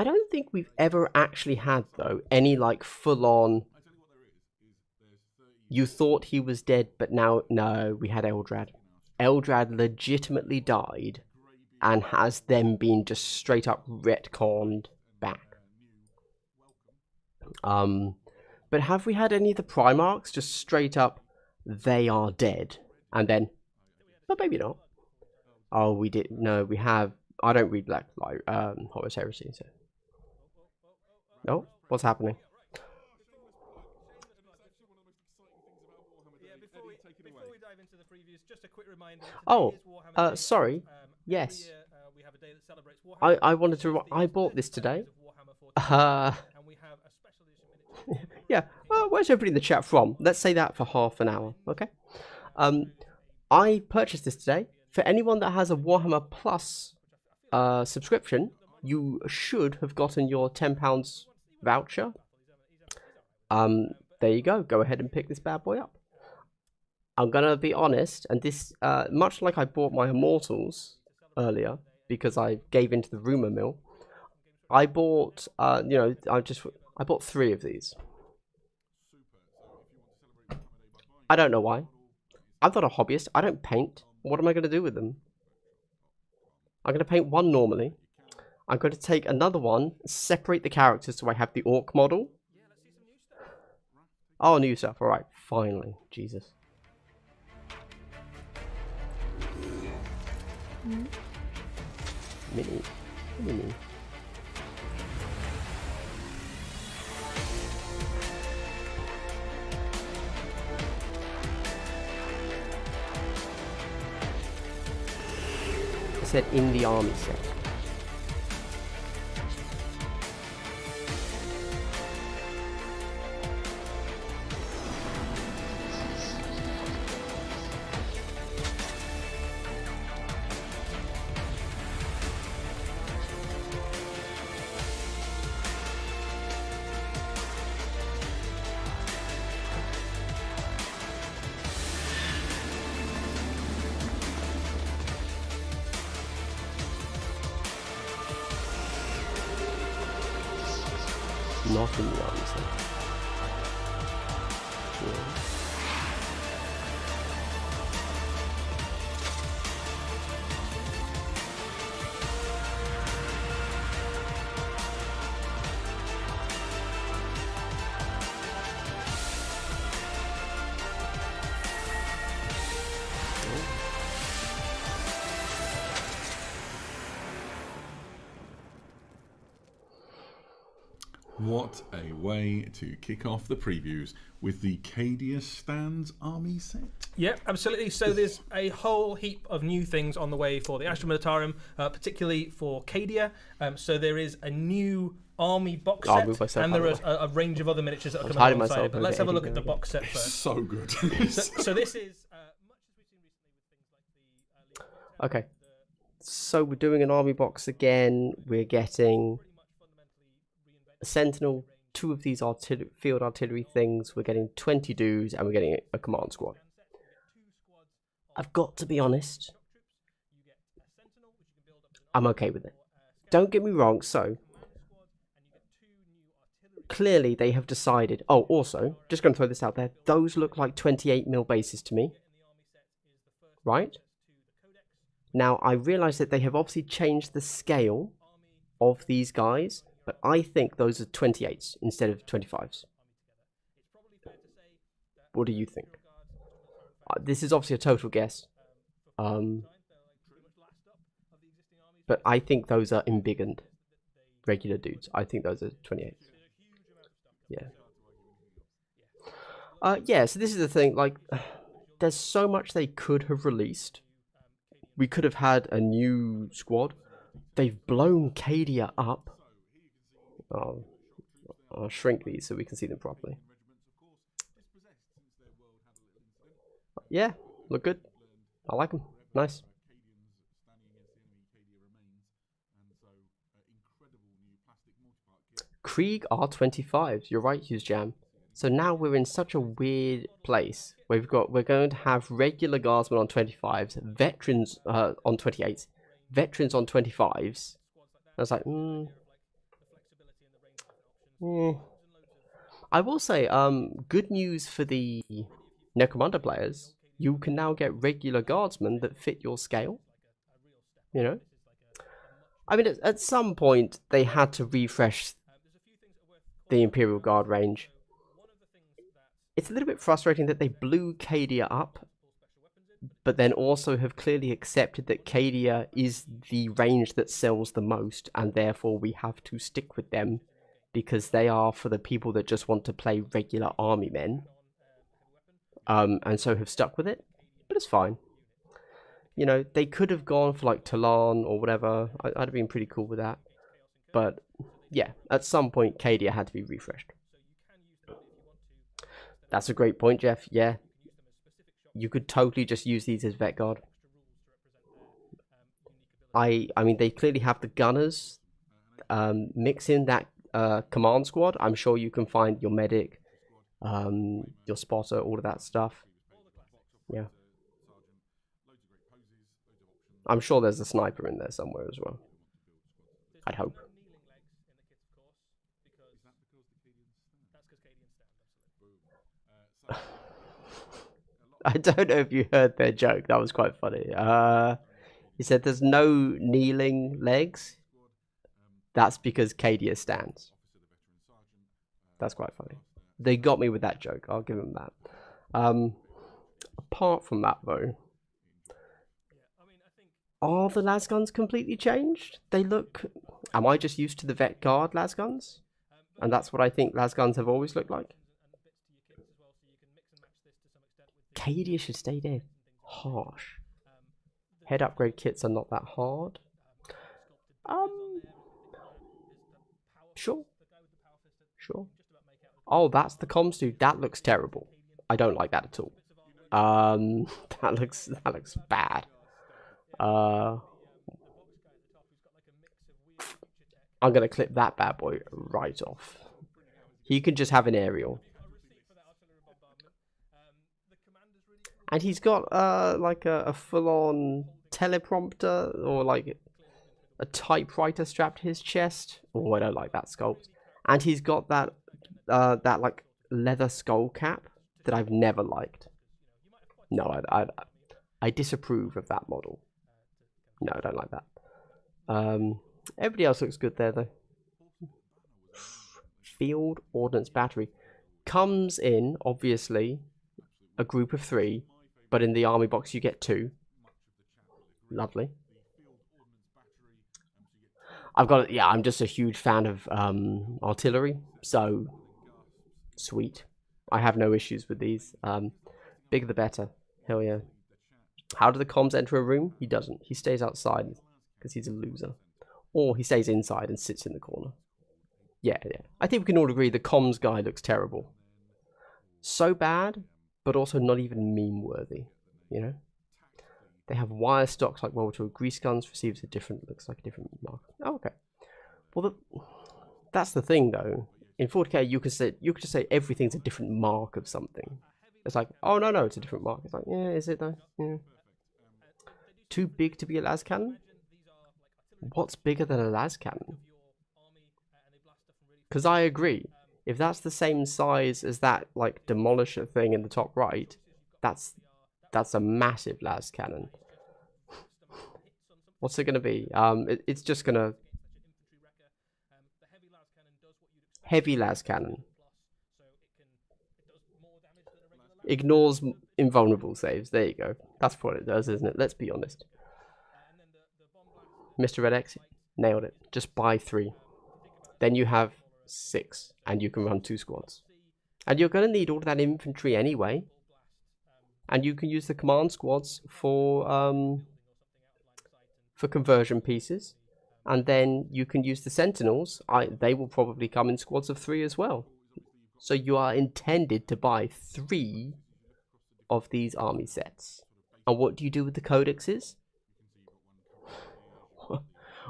A: don't think we've ever actually had though any like full-on. You thought he was dead, but now no. We had Eldrad. Eldrad legitimately died, and has then been just straight up retconned back. But have we had any of the Primarchs just straight up? They are dead, and then, but maybe not. Oh, we did. No, we have. I don't read Black like Horus Heresy. So. Oh, what's happening? Oh, sorry. Yes. I wanted to. I bought this today. Yeah. Where's everybody in the chat from? Let's say that for half an hour, okay? I purchased this today. For anyone that has a Warhammer Plus subscription, you should have gotten your £10 voucher. There you go. Go ahead and pick this bad boy up. I'm gonna be honest, and this, much like I bought my Immortals earlier because I gave into the rumor mill. I bought, you know, I bought 3 of these. I don't know why. I'm not a hobbyist. I don't paint. What am I gonna do with them? I'm gonna paint one normally. I'm going to take another one, separate the characters so I have the Orc model. Oh, new stuff. All right, finally, Jesus. Mini. I said in the army set. Not in the army set. Yeah.
B: What a way to kick off the previews with the Cadia Stands army set.
C: Yep, absolutely. So there's a whole heap of new things on the way for the Astra Militarum, particularly for Cadia. So there is a new army box
A: I'll move
C: set,
A: myself
C: and
A: out
C: there
A: of
C: is
A: the way.
C: a range of other miniatures that are coming
A: hiding
C: alongside
A: myself
C: it. But
A: over
C: let's have a
A: Eddie
C: look at the
A: going
C: box set first.
B: So good.
C: So this is much as we've seen recently with things like the
A: Okay. So we're doing an army box again. We're getting a Sentinel, 2 of these field artillery things. We're getting 20 dudes, and we're getting a command squad. I've got to be honest, I'm okay with it. Don't get me wrong, so clearly they have decided... Oh, also, just going to throw this out there, those look like 28mm bases to me. Right? Now, I realise that they have obviously changed the scale of these guys, but I think those are 28s instead of 25s. What do you think? This is obviously a total guess. But I think those are embiggened regular dudes. I think those are 28s. Yeah. Yeah, so this is the thing, like, there's so much they could have released. We could have had a new squad. They've blown Cadia up. I'll shrink these so we can see them properly. Yeah, look good. I like them. Nice. Krieg R25s. You're right, Hughes Jam. So now we're in such a weird place. We're going to have regular guardsmen on 25s, veterans on 28s, veterans on 25s. I was like, I will say, good news for the Necromunda players. You can now get regular guardsmen that fit your scale. You know? I mean, at some point, they had to refresh the Imperial Guard range. It's a little bit frustrating that they blew Cadia up, but then also have clearly accepted that Cadia is the range that sells the most, and therefore we have to stick with them, because they are for the people that just want to play regular army men. And so have stuck with it, but it's fine. You know, they could have gone for like Talon or whatever. I'd have been pretty cool with that. But yeah, at some point, Cadia had to be refreshed. That's a great point, Jeff. Yeah, you could totally just use these as Vet Guard. I mean, they clearly have the gunners. Mix in that command squad. I'm sure you can find your medic, your spotter, all of that stuff. Yeah. I'm sure there's a sniper in there somewhere as well. I'd hope. I don't know if you heard their joke. That was quite funny. He said there's no kneeling legs. That's because Cadia stands. That's quite funny. They got me with that joke. I'll give them that. Apart from that, though, are the lasguns completely changed? They look... Am I just used to the Vet Guard lasguns? And that's what I think lasguns have always looked like? Cadia should stay dead. Harsh. Head upgrade kits are not that hard. Sure. Sure. Oh, that's the comms dude. That looks terrible. I don't like that at all. That looks bad. I'm gonna clip that bad boy right off. He can just have an aerial. And he's got like a full-on teleprompter or like a typewriter strapped to his chest. Oh, I don't like that sculpt. And he's got that that like leather skull cap that I've never liked. No, I disapprove of that model. No, I don't like that. Everybody else looks good there though. Field Ordnance Battery comes in obviously a group of 3, but in the army box you get 2. Lovely. yeah, I'm just a huge fan of artillery, so sweet. I have no issues with these. Bigger the better. Hell yeah. How do the comms enter a room? He doesn't. He stays outside because he's a loser. Or he stays inside and sits in the corner. Yeah, yeah. I think we can all agree the comms guy looks terrible. So bad, but also not even meme-worthy, you know? They have wire stocks like World War II. Grease guns receives a different, looks like a different mark. Oh, okay. Well, that's the thing, though. In 40k, you could just say everything's a different mark of something. It's like, oh no, it's a different mark. It's like, yeah, is it though? Yeah. Too big to be a las cannon? What's bigger than a las cannon? Because I agree, if that's the same size as that like demolisher thing in the top right, that's a massive las cannon. What's it gonna be? It's just gonna heavy las cannon. Ignores invulnerable saves. There you go. That's what it does, isn't it? Let's be honest. Mr. Red X nailed it. Just buy 3. Then you have 6, and you can run 2 squads. And you're going to need all of that infantry anyway. And you can use the command squads for conversion pieces. And then you can use the sentinels. They will probably come in squads of 3 as well. So you are intended to buy 3 of these army sets. And what do you do with the codexes?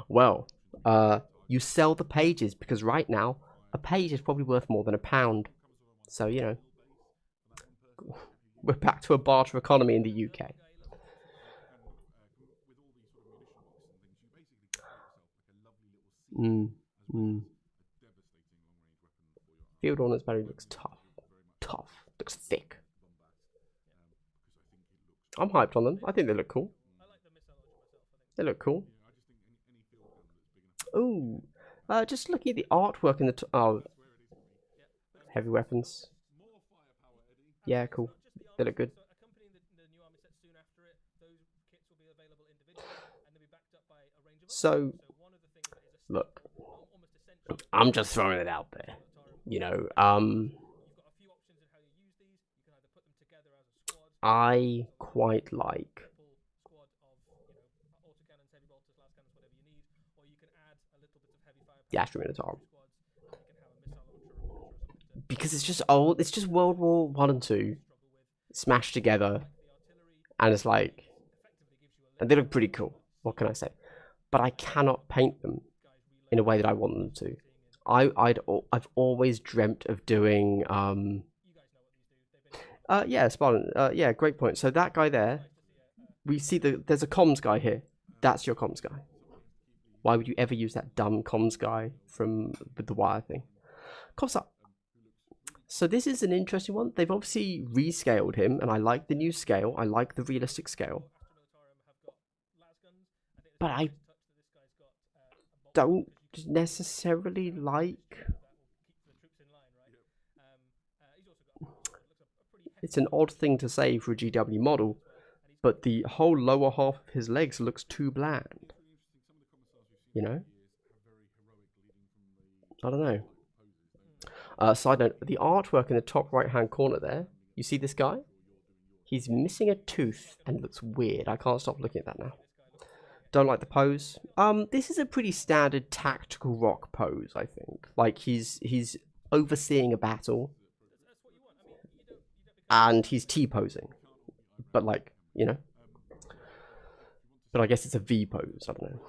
A: Well, you sell the pages, because right now a page is probably worth more than £1. So, you know, we're back to a barter economy in the UK. Field Honours battery looks tough. Looks thick. I'm hyped on them. I think they look cool. They look cool. Ooh, just looking at the artwork in the heavy weapons. Yeah, cool. They look good. So, look, I'm just throwing it out there. You know, I quite like the Astro Minotaur, because it's just old. It's just World War 1 and 2 smashed together, and it's like, and they look pretty cool. What can I say? But I cannot paint them in a way that I want them to. I've always dreamt of doing yeah, Spartan. Yeah, great point. So that guy there, we see there's a comms guy here. That's your comms guy. Why would you ever use that dumb comms guy with the wire thing? Cops up. So this is an interesting one. They've obviously rescaled him, and I like the new scale. I like the realistic scale. But I don't necessarily like... It's an odd thing to say for a GW model, but the whole lower half of his legs looks too bland. You know? I don't know. Side note, the artwork in the top right hand corner there, you see this guy? He's missing a tooth and looks weird. I can't stop looking at that now. Don't like the pose. This is a pretty standard tactical rock pose, I think. Like he's overseeing a battle, and he's T-posing, but like, you know. But I guess it's a V pose. I don't know.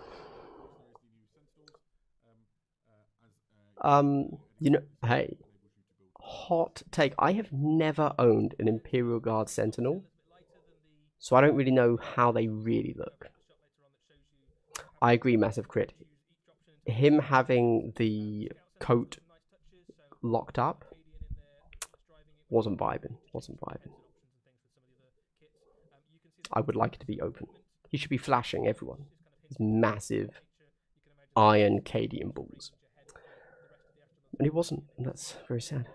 A: You know, hey, hot take. I have never owned an Imperial Guard Sentinel, so I don't really know how they really look. I agree, massive crit. Him having the coat locked up wasn't vibing. I would like it to be open. He should be flashing everyone. His massive iron Cadian balls. And he wasn't, and that's very sad.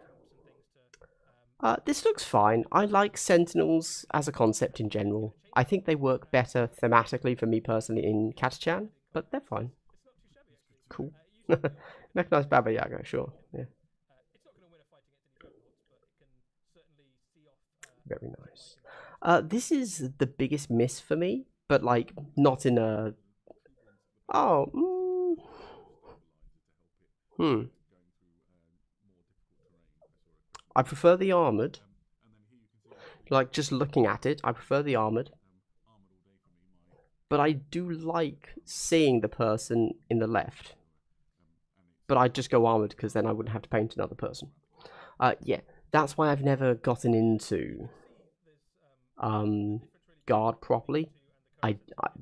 A: This looks fine. I like Sentinels as a concept in general. I think they work better thematically for me personally in Katachan, but they're fine. Cool. Mechanized Baba Yaga, sure. Yeah.
C: It's not going to win a fight against any Dreadnoughts, but it can certainly see off.
A: Very nice. This is the biggest miss for me, but like not in a. Oh. I prefer the armored. Like just looking at it, I prefer the armored. But I do like seeing the person in the left. But I'd just go armored because then I wouldn't have to paint another person. Yeah, that's why I've never gotten into guard properly.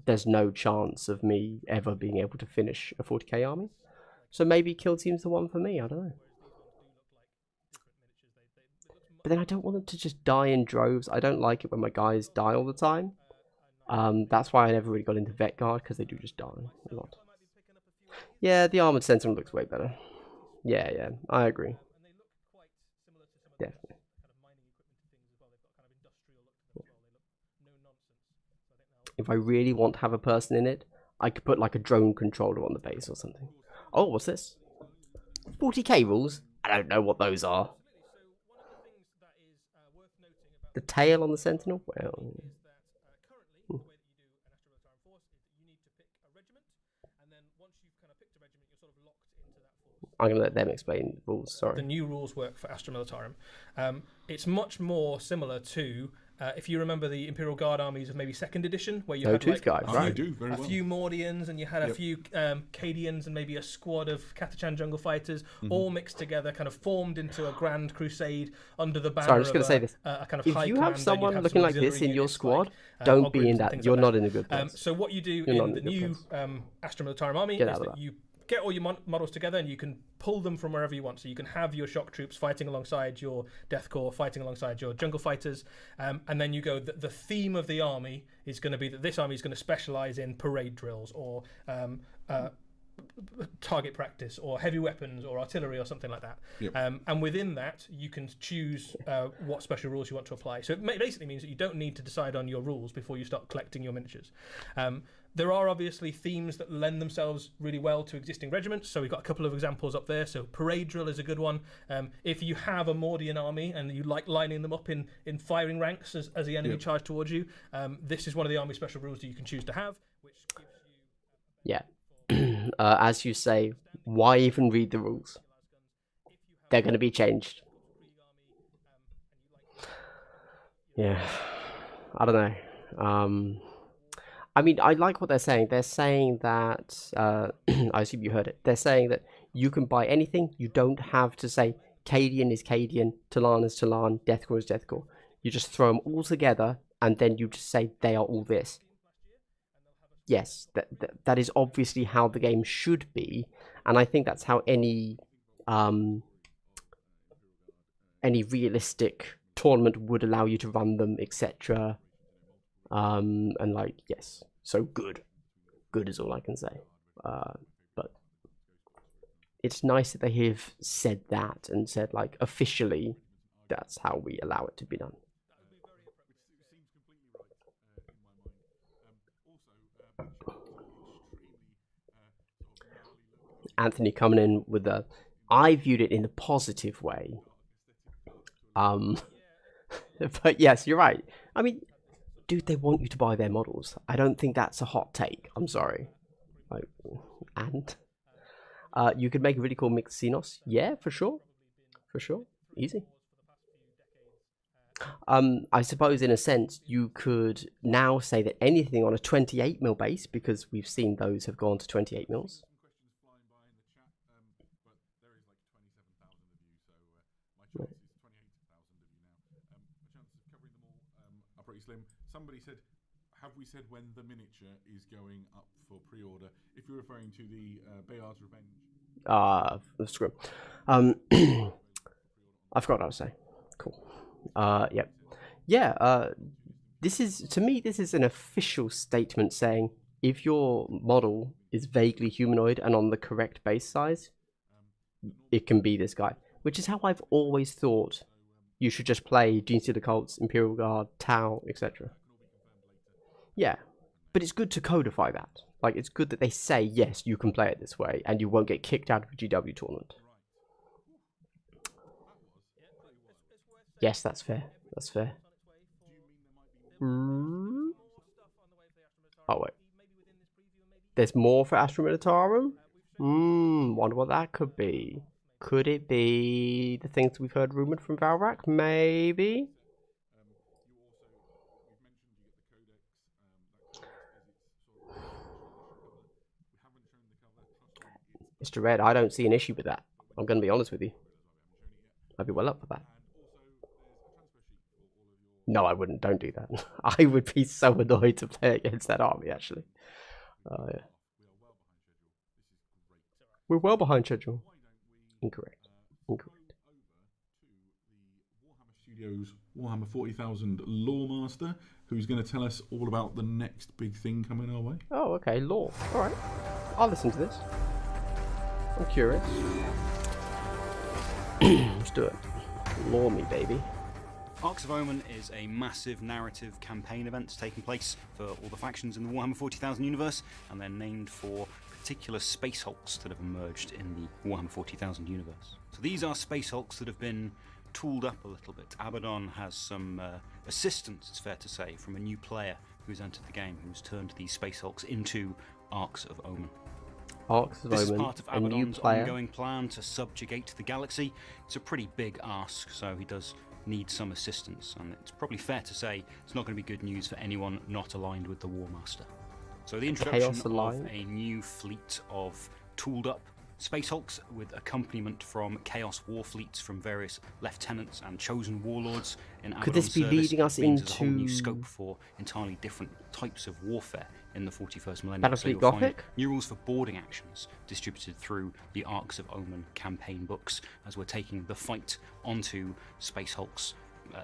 A: There's no chance of me ever being able to finish a 40k army. So maybe Kill Team's the one for me, I don't know. But then I don't want them to just die in droves. I don't like it when my guys die all the time. That's why I never really got into Vet Guard, because they do just die a lot. Yeah, the Armoured Sentinel looks way better. Yeah, I agree. Definitely. If I really want to have a person in it, I could put like a drone controller on the base or something. Oh, what's this? 40k rules? I don't know what those are. The tail on the Sentinel? Well... I'm going to let them explain rules, sorry.
C: The new rules work for Astra Militarum. It's much more similar to, if you remember the Imperial Guard armies of maybe 2nd edition, where you had like a few Mordians and you had a few Cadians and maybe a squad of Catachan jungle fighters, all mixed together, kind of formed into a grand crusade under the banner.
A: Sorry, I'm just going to say this.
C: A kind of
A: if you have someone looking like this in your squad, don't be in that. You're not in a good place.
C: So what you do in the new Astra Militarum army is that you get all your models together and you can pull them from wherever you want. So you can have your shock troops fighting alongside your death corps, fighting alongside your jungle fighters, and then you go, the theme of the army is going to be that this army is going to specialize in parade drills or target practice or heavy weapons or artillery or something like that. And within that, you can choose what special rules you want to apply. So it basically means that you don't need to decide on your rules before you start collecting your miniatures. There are obviously themes that lend themselves really well to existing regiments. So we've got a couple of examples up there. So parade drill is a good one. If you have a Mordian army and you like lining them up in firing ranks as the enemy charge towards you, this is one of the army special rules that you can choose to have. Which gives
A: you... as you say, why even read the rules? They're going to be changed. Yeah, I don't know. I mean, I like what they're saying. They're saying that, I assume you heard it, they're saying that you can buy anything. You don't have to say Cadian is Cadian, Talan is Talan, Deathcore is Deathcore. You just throw them all together, and then you just say they are all this. Yes, that is obviously how the game should be, and I think that's how any realistic tournament would allow you to run them, etc. And like, yes, so good is all I can say. But it's nice that they have said that and said like officially that's how we allow it to be done. Anthony coming in with a, I viewed it in a positive way. But yes, you're right. I mean, dude, they want you to buy their models. I don't think that's a hot take. I'm sorry. Like, and you could make a really cool mixed Xenos. Yeah, for sure. For sure. Easy. I suppose in a sense you could now say that anything on a 28mm base, because we've seen those have gone to 28mm.
B: Slim. Somebody said, have we said when the miniature is going up for pre-order? If you're referring to the Bayard's Revenge.
A: Screw. I forgot what I was saying. Cool. Yep. Yeah, this is, to me, this is an official statement saying if your model is vaguely humanoid and on the correct base size, it can be this guy. Which is how I've always thought you should just play Genestealer Cults, Imperial Guard, Tau, etc. Yeah, but it's good to codify that. Like, it's good that they say, yes, you can play it this way, and you won't get kicked out of a GW tournament. Yes, that's fair. That's fair. Oh, wait. There's more for Astra Militarum? Wonder what that could be. Could it be the things we've heard rumoured from Valrak? Maybe? Mr. Red, I don't see an issue with that. I'm going to be honest with you. I'd be well up for that. No, I wouldn't. Don't do that. I would be so annoyed to play against that army, actually. Yeah. We're well behind schedule. Incorrect. Incorrect.
B: Warhammer Studios Warhammer 40,000 lore master, who's going to tell us all about the next big thing coming our way.
A: Oh, okay. Lore. All right. I'll listen to this. I'm curious. Let's do it. Lore me, baby.
D: Arcs of Omen is a massive narrative campaign event taking place for all the factions in the Warhammer 40,000 universe, and they're named for particular Space Hulks that have emerged in the Warhammer 40,000 universe. So these are Space Hulks that have been tooled up a little bit. Abaddon has some assistance, it's fair to say, from a new player who's entered the game, who's turned these Space Hulks into Arcs of Omen.
A: Arcs of
D: This
A: Omen,
D: is part of
A: a new
D: Abaddon's
A: player.
D: ongoing plan to subjugate the galaxy. It's a pretty big ask, so he does need some assistance, and it's probably fair to say it's not going to be good news for anyone not aligned with the War Master. So the introduction of a new fleet of tooled up Space Hulks with accompaniment from Chaos war fleets from various lieutenants and chosen warlords in Abaddon's
A: Could this be
D: service
A: leading us
D: means there's a whole new
A: into
D: scope for entirely different types of warfare in the 41st millennium.
A: Battlefleet
D: you'll find
A: Gothic?
D: new rules for boarding actions distributed through the Arcs of Omen campaign books as we're taking the fight onto Space Hulks,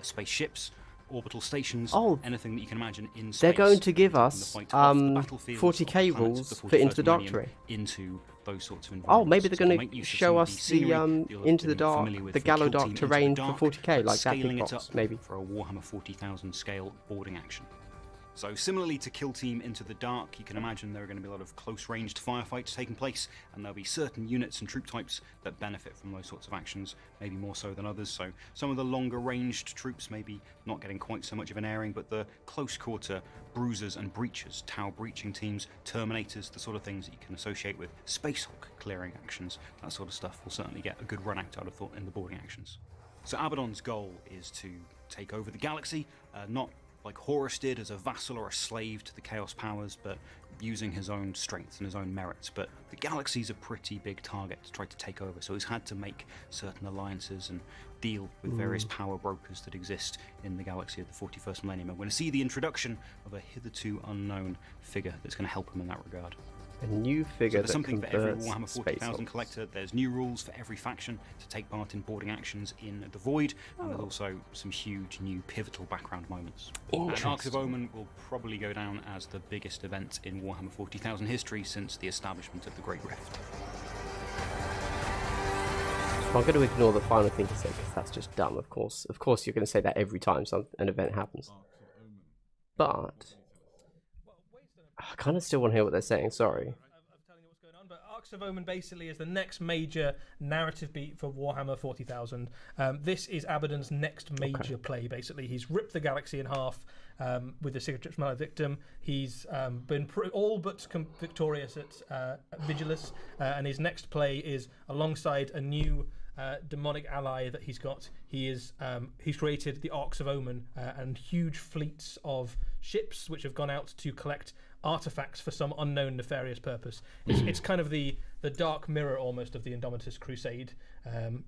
D: spaceships, orbital stations, anything that you can imagine in space.
A: They're going to give
D: The
A: us
D: fight off the battlefields
A: 40k
D: of the planets
A: rules
D: of the
A: for Into the
D: 41st
A: Dark
D: millennium
A: tree.
D: into those sorts of
A: Oh,
D: environments.
A: maybe they're
D: So
A: going
D: make
A: to
D: use of
A: show
D: some of
A: us the
D: scenery that you'll have
A: Into the
D: been
A: Dark,
D: familiar with
A: the
D: from Kill
A: Gallo
D: Team
A: Dark
D: Into the
A: terrain for
D: Dark,
A: 40k,
D: but
A: like that
D: scaling
A: big
D: it
A: box,
D: up
A: maybe.
D: for a Warhammer 40,000 scale boarding action. So similarly to Kill Team Into the Dark, you can imagine there are going to be a lot of close-ranged firefights taking place, and there'll be certain units and troop types that benefit from those sorts of actions, maybe more so than others. So some of the longer-ranged troops maybe not getting quite so much of an airing, but the close-quarter bruisers and breachers, Tau breaching teams, Terminators, the sort of things that you can associate with Space Hulk clearing actions, that sort of stuff will certainly get a good run out, I'd have thought, in the boarding actions. So Abaddon's goal is to take over the galaxy, not like Horus did as a vassal or a slave to the Chaos powers, but using his own strength and his own merits. But the galaxy's a pretty big target to try to take over, so he's had to make certain alliances and deal with various power brokers that exist in the galaxy of the 41st millennium. And we're going to see the introduction of a hitherto unknown figure that's going to help him in that regard.
A: A new figure
D: So there's
A: that
D: something for every
A: converts
D: Warhammer
A: Space
D: 40,000
A: Hulks.
D: collector. There's new rules for every faction to take part in boarding actions in the Void, and there's also some huge new pivotal background moments. And Arcs of Omen will probably go down as the biggest event in Warhammer 40,000 history since the establishment of the Great Rift.
A: I'm going to ignore the final thing to say because that's just dumb. Of course, you're going to say that every time an event happens. But I kind of still want to hear what they're saying. Sorry.
C: Of telling you what's going on, but Arcs of Omen basically is the next major narrative beat for Warhammer 40,000. This is Abaddon's next major play. Basically, he's ripped the galaxy in half with the Sigurd Maledictum. He's been all but victorious at Vigilus, and his next play is alongside a new demonic ally that he's got. He's created the Arcs of Omen and huge fleets of ships which have gone out to collect artifacts for some unknown nefarious purpose. It's kind of the dark mirror almost of the Indomitus Crusade,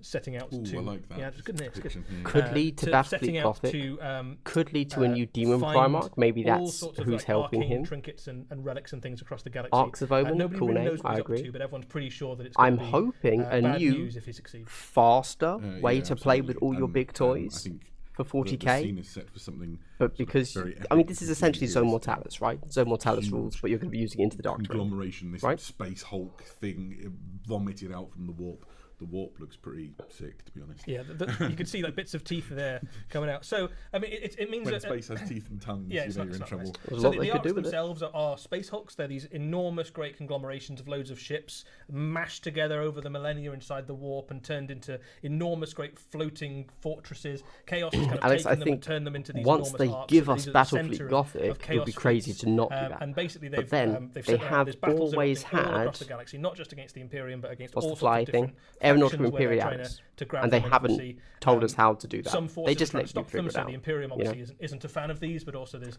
C: setting out to.
B: I like that.
C: Yeah, it's good. It's good.
A: Could lead to Battlefleet Gothic. Could lead to a new demon Primarch. Maybe that's who's helping him.
C: Trinkets and relics and things across the galaxy.
A: Arcs of Omen,
C: nobody
A: cool
C: really
A: name.
C: knows what
A: I
C: he's
A: agree.
C: up to, but everyone's pretty sure that it's.
A: I'm
C: be,
A: hoping a
C: bad
A: new,
C: news if he succeeds.
A: faster way
B: yeah,
A: to play with
B: absolutely.
A: all your
B: And,
A: big toys.
B: I think
A: for 40k.
B: the scene is set for something,
A: but because
B: very
A: I mean,
B: epic
A: this is
B: for
A: essentially
B: 40
A: Zone
B: years.
A: Mortalis, right? Zone Mortalis
B: Huge
A: rules, but you're going to be using Into the Dark terrain.
B: conglomeration, this
A: right?
B: Space Hulk thing vomited out from the warp. the warp looks pretty sick, to be honest.
C: Yeah, you can see like bits of teeth there coming out. So I mean, it means
B: when
C: that
B: space has teeth and tongues,
C: yeah,
B: you're in trouble.
C: Nice.
A: There's a
C: So
A: lot they
C: the
A: could
C: arcs
A: do with it.
C: themselves are space hulks. They're these enormous, great conglomerations of loads of ships mashed together over the millennia inside the warp and turned into enormous, great floating fortresses. Chaos has kind of
A: Alex,
C: taken
A: I
C: them
A: think
C: and turned them into these
A: once
C: enormous
A: they
C: arcs.
A: give
C: So
A: us
C: these are the
A: Battlefleet
C: centre of
A: Gothic, it would
C: chaos
A: be crazy
C: fleets.
A: to not do that.
C: And basically,
A: But then
C: they've
A: they
C: said
A: have
C: there's battles
A: always
C: erupting all across
A: had-
C: the galaxy, not just against the Imperium, but against
A: What's
C: all
A: the fly
C: sorts of different
A: thing? Aeronautical
C: factions where they're trying
A: Imperialis.
C: to grab
A: And they
C: them,
A: haven't
C: obviously,
A: told us how to do
C: some
A: that.
C: forces
A: They
C: are
A: just
C: trying to
A: let you
C: stop them.
A: figure it
C: So
A: out.
C: the Imperium
A: you know?
C: obviously isn't a fan of these, but also there's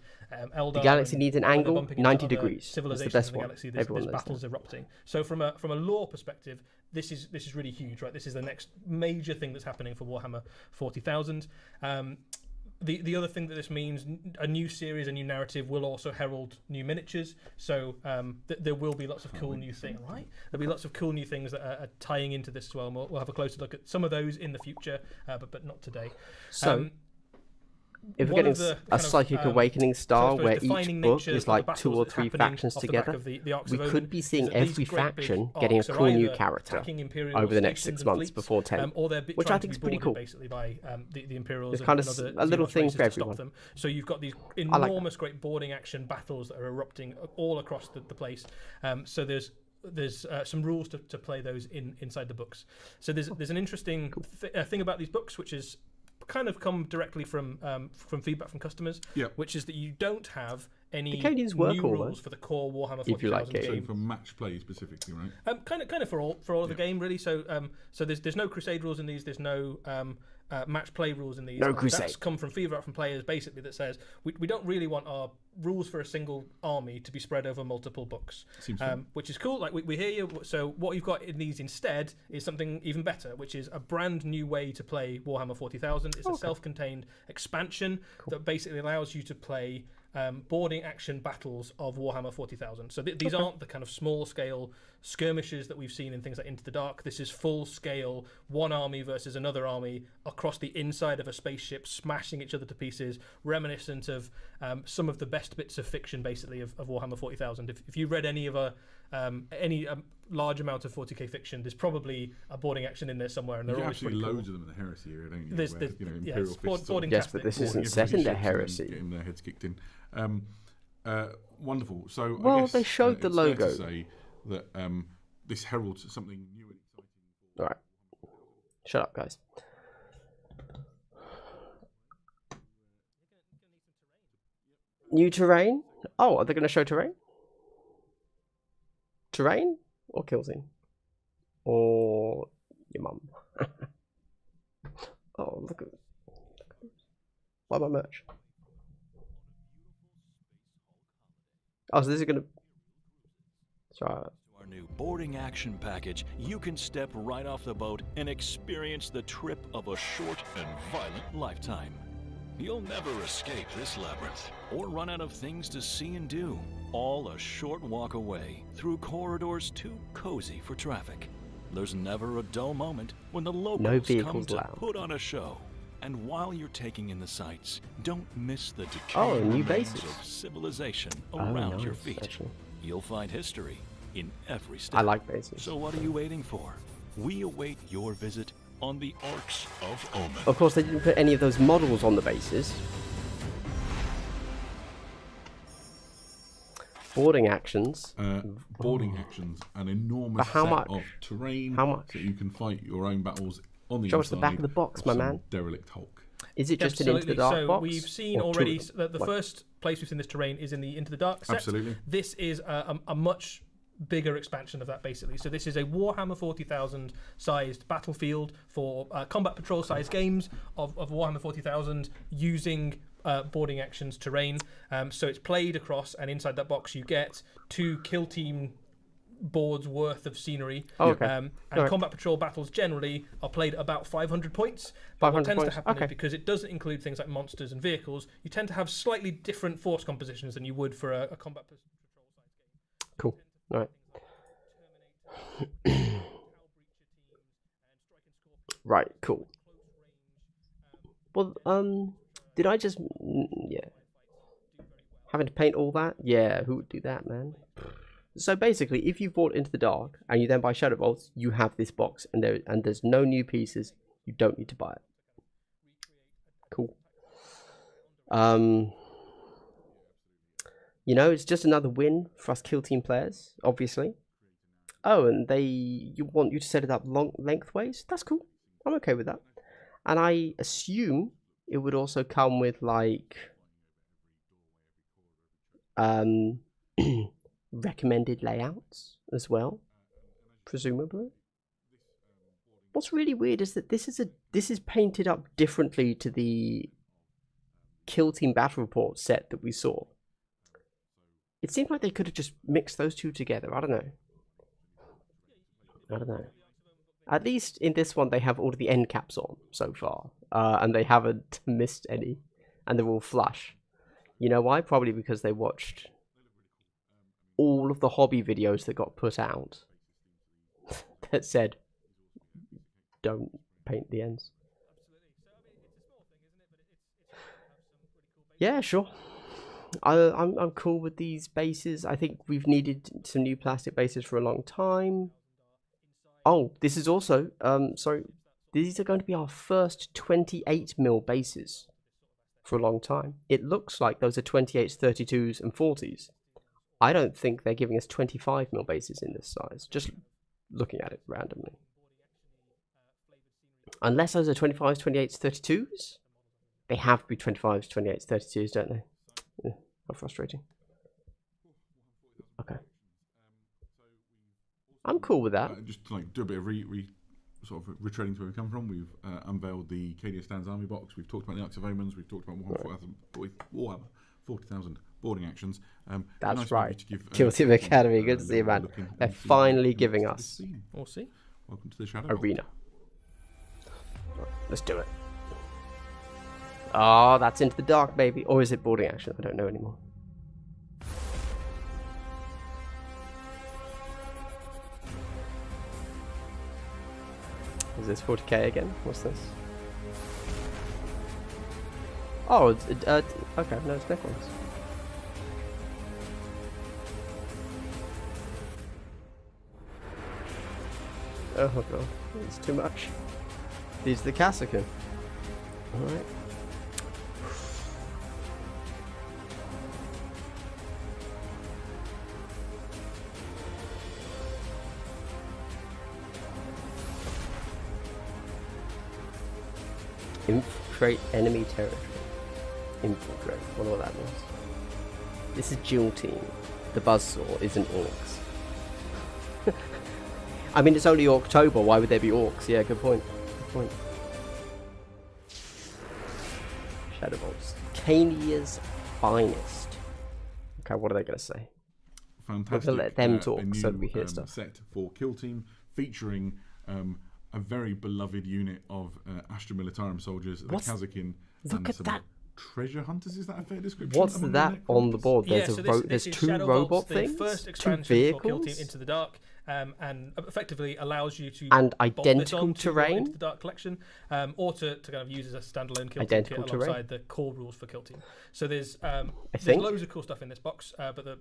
C: Eldar.
A: The galaxy
C: and
A: needs an
C: when they're
A: angle,
C: bumping into
A: 90
C: other
A: degrees. It's the
C: Civilizations
A: best
C: in the
A: one.
C: galaxy.
A: Everyone
C: There's
A: knows
C: battles erupting. So from a lore perspective, this is really huge, right? This is the next major thing that's happening for Warhammer 40,000. The other thing that this means, a new series, a new narrative will also herald new miniatures. So there will be lots of cool new things, right? There'll be lots of cool new things that are tying into this as well. And we'll have a closer look at some of those in the future, but not today.
A: So, if we're
C: one
A: getting
C: of the
A: a
C: kind of,
A: Psychic Awakening style
C: suppose
A: where each
C: defining
A: book
C: nature
A: is
C: of the
A: like
C: battles
A: 2 or
C: that's
A: 3
C: happening
A: factions
C: off the back
A: together,
C: of the Arcs
A: we
C: of
A: could
C: Odin
A: be
C: is
A: seeing
C: that these
A: every
C: great big
A: faction getting a
C: arcs are
A: cool new
C: either
A: character
C: attacking Imperial
A: over the next
C: stations
A: 6
C: and
A: months
C: fleets,
A: before 10.
C: or they're
A: Which
C: trying
A: I
C: to
A: think
C: be
A: is pretty
C: boarded
A: cool.
C: basically by the Imperials
A: It's
C: and
A: kind of
C: other
A: a little
C: Xenos
A: thing
C: races
A: for
C: to stop
A: everyone.
C: them. So you've got these
A: I like
C: enormous great boarding action battles that are erupting all across the place. So there's some rules to play those inside the books. So there's an interesting thing about these books, which is kind of come directly from feedback from customers, which is that you don't have any
A: Cadians work
C: new
A: all
C: rules
A: that.
C: for the core Warhammer
A: If you
C: 40,000
A: like
C: game.
A: Cadians.
B: So for match play specifically, right?
C: Kind of for all of the game really. So there's no Crusade rules in these. There's no match play rules in these.
A: No
C: And
A: Crusade.
C: That's come from feedback from players basically that says we don't really want our rules for a single army to be spread over multiple books, which is cool. Like we hear you. So what you've got in these instead is something even better, which is a brand new way to play Warhammer 40,000. It's a self-contained expansion that basically allows you to play boarding action battles of Warhammer 40,000. So these aren't the kind of small scale skirmishes that we've seen in things like Into the Dark. This is full scale, one army versus another army across the inside of a spaceship, smashing each other to pieces, reminiscent of some of the best bits of fiction basically of Warhammer 40,000. If you've read any of any large amount of 40k fiction, there's probably a boarding action in there somewhere, and they're always pretty cool.
B: Loads of them in the Heresy area, don't you?
C: There's
B: Imperial fists
C: boarding
A: Yes, but this isn't set in the Heresy.
B: Getting their heads kicked in. Wonderful. So
A: Well,
B: I guess,
A: they showed the
B: it's fair
A: logo.
B: to say that this heralds something new and exciting.
A: All right, shut up, guys. New terrain? Oh, are they going to show terrain? Terrain or kill scene? Or your mum? Oh, look at buy my merch. Oh, so this is going to. Sorry.
E: Our new boarding action package, you can step right off the boat and experience the trip of a short and violent lifetime. You'll never escape this labyrinth or run out of things to see and do. All a short walk away through corridors too cozy for traffic. There's never a dull moment when the locals come to put on a show. And while you're taking in the sights, don't miss the decaying remains of civilization around your feet.
A: Actually.
E: You'll find history in every step.
A: I like bases.
E: So what are you waiting for? We await your visit on the Arcs of Omen.
A: Of course, they didn't put any of those models on the bases. Boarding actions.
B: Boarding actions, an enormous
A: how
B: set
A: much?
B: of terrain.
A: How much?
B: So you can fight your own battles on the
A: Show us
B: inside
A: the back of the box, my
B: some
A: man.
B: derelict Hulk.
A: Is it just an Into the Dark
C: so
A: box?
C: we've seen
A: Or two
C: already
A: of them?
C: the first place we've seen this terrain is in the Into the Dark set.
B: Absolutely.
C: This is a much bigger expansion of that basically. So this is a Warhammer 40,000 sized battlefield for combat patrol sized games of Warhammer 40,000 using boarding actions terrain. So it's played across, and inside that box you get 2 kill team boards worth of scenery. And combat patrol battles generally are played about 500 points. But what tends to happen is, because it doesn't include things like monsters and vehicles, you tend to have slightly different force compositions than you would for a combat patrol size game.
A: Cool. All right. Right, cool. Well, did I just... Yeah. Having to paint all that? Yeah, who would do that, man? So basically, if you've bought Into the Dark and you then buy Shadowvaults, you have this box, and there's no new pieces. You don't need to buy it. Cool. You know, it's just another win for us Kill Team players, obviously. Oh, and you want you to set it up lengthways? That's cool. I'm okay with that. And I assume it would also come with, like, recommended layouts as well, presumably. What's really weird is that this is painted up differently to the Kill Team Battle Report set that we saw. It seemed like they could have just mixed those two together. I don't know. At least in this one, they have all of the end caps on so far, and they haven't missed any, and they're all flush. You know why? Probably because they watched all of the hobby videos that got put out that said, don't paint the ends. Yeah, sure. I'm cool with these bases. I think we've needed some new plastic bases for a long time. Oh, this is also, sorry, these are going to be our first 28mm bases for a long time. It looks like those are 28s, 32s, and 40s. I don't think they're giving us 25mm bases in this size, just looking at it randomly. Unless those are 25s, 28s, 32s? They have to be 25s, 28s, 32s, don't they? Yeah, how frustrating. Okay. I'm cool with that.
B: Just to like do a bit of sort of retreading to where we come from, we've unveiled the Cadia Stands Army box. We've talked about the Arcs of Omens. We've talked about Warhammer 40,000 boarding actions.
A: That's
B: nice
A: right.
B: to give,
A: Kill Team Academy. Good to see you, man. They're finally giving us
C: We'll see.
B: Welcome to the Shadow
A: Arena. Let's do it. Oh, that's Into the Dark, baby. Or is it boarding action? I don't know anymore. Is this 40k again? What's this? Oh, it's, okay, no, it's Necrons. Oh god, it's too much. These are the Kassakin. Alright. Infiltrate enemy territory. Infiltrate. Wonder what that means. This is Dual Team. The buzzsaw isn't orcs. I mean, it's only October. Why would there be orcs? Yeah, good point. Good point. Shadowvaults. Cania's finest. Okay, what are they going to say?
B: Fantastic.
A: We'll let them talk
B: a new,
A: so that we hear stuff.
B: Set for Kill Team featuring a very beloved unit of Astra Militarum soldiers, the Kassakin.
A: Look at that.
B: Treasure hunters, is that a fair description?
A: What's that on the board? There's there's two robot things,
C: first
A: two
C: expansion
A: vehicles,
C: for Kill Team Into the Dark, and effectively allows you to
A: and
C: bolt this
A: identical
C: on to your
A: terrain.
C: Into the Dark collection, or to kind of use as a standalone Kill
A: Identical
C: Team kit
A: terrain.
C: alongside the core rules for Kill Team. So there's
A: think.
C: loads of cool stuff in this box, but the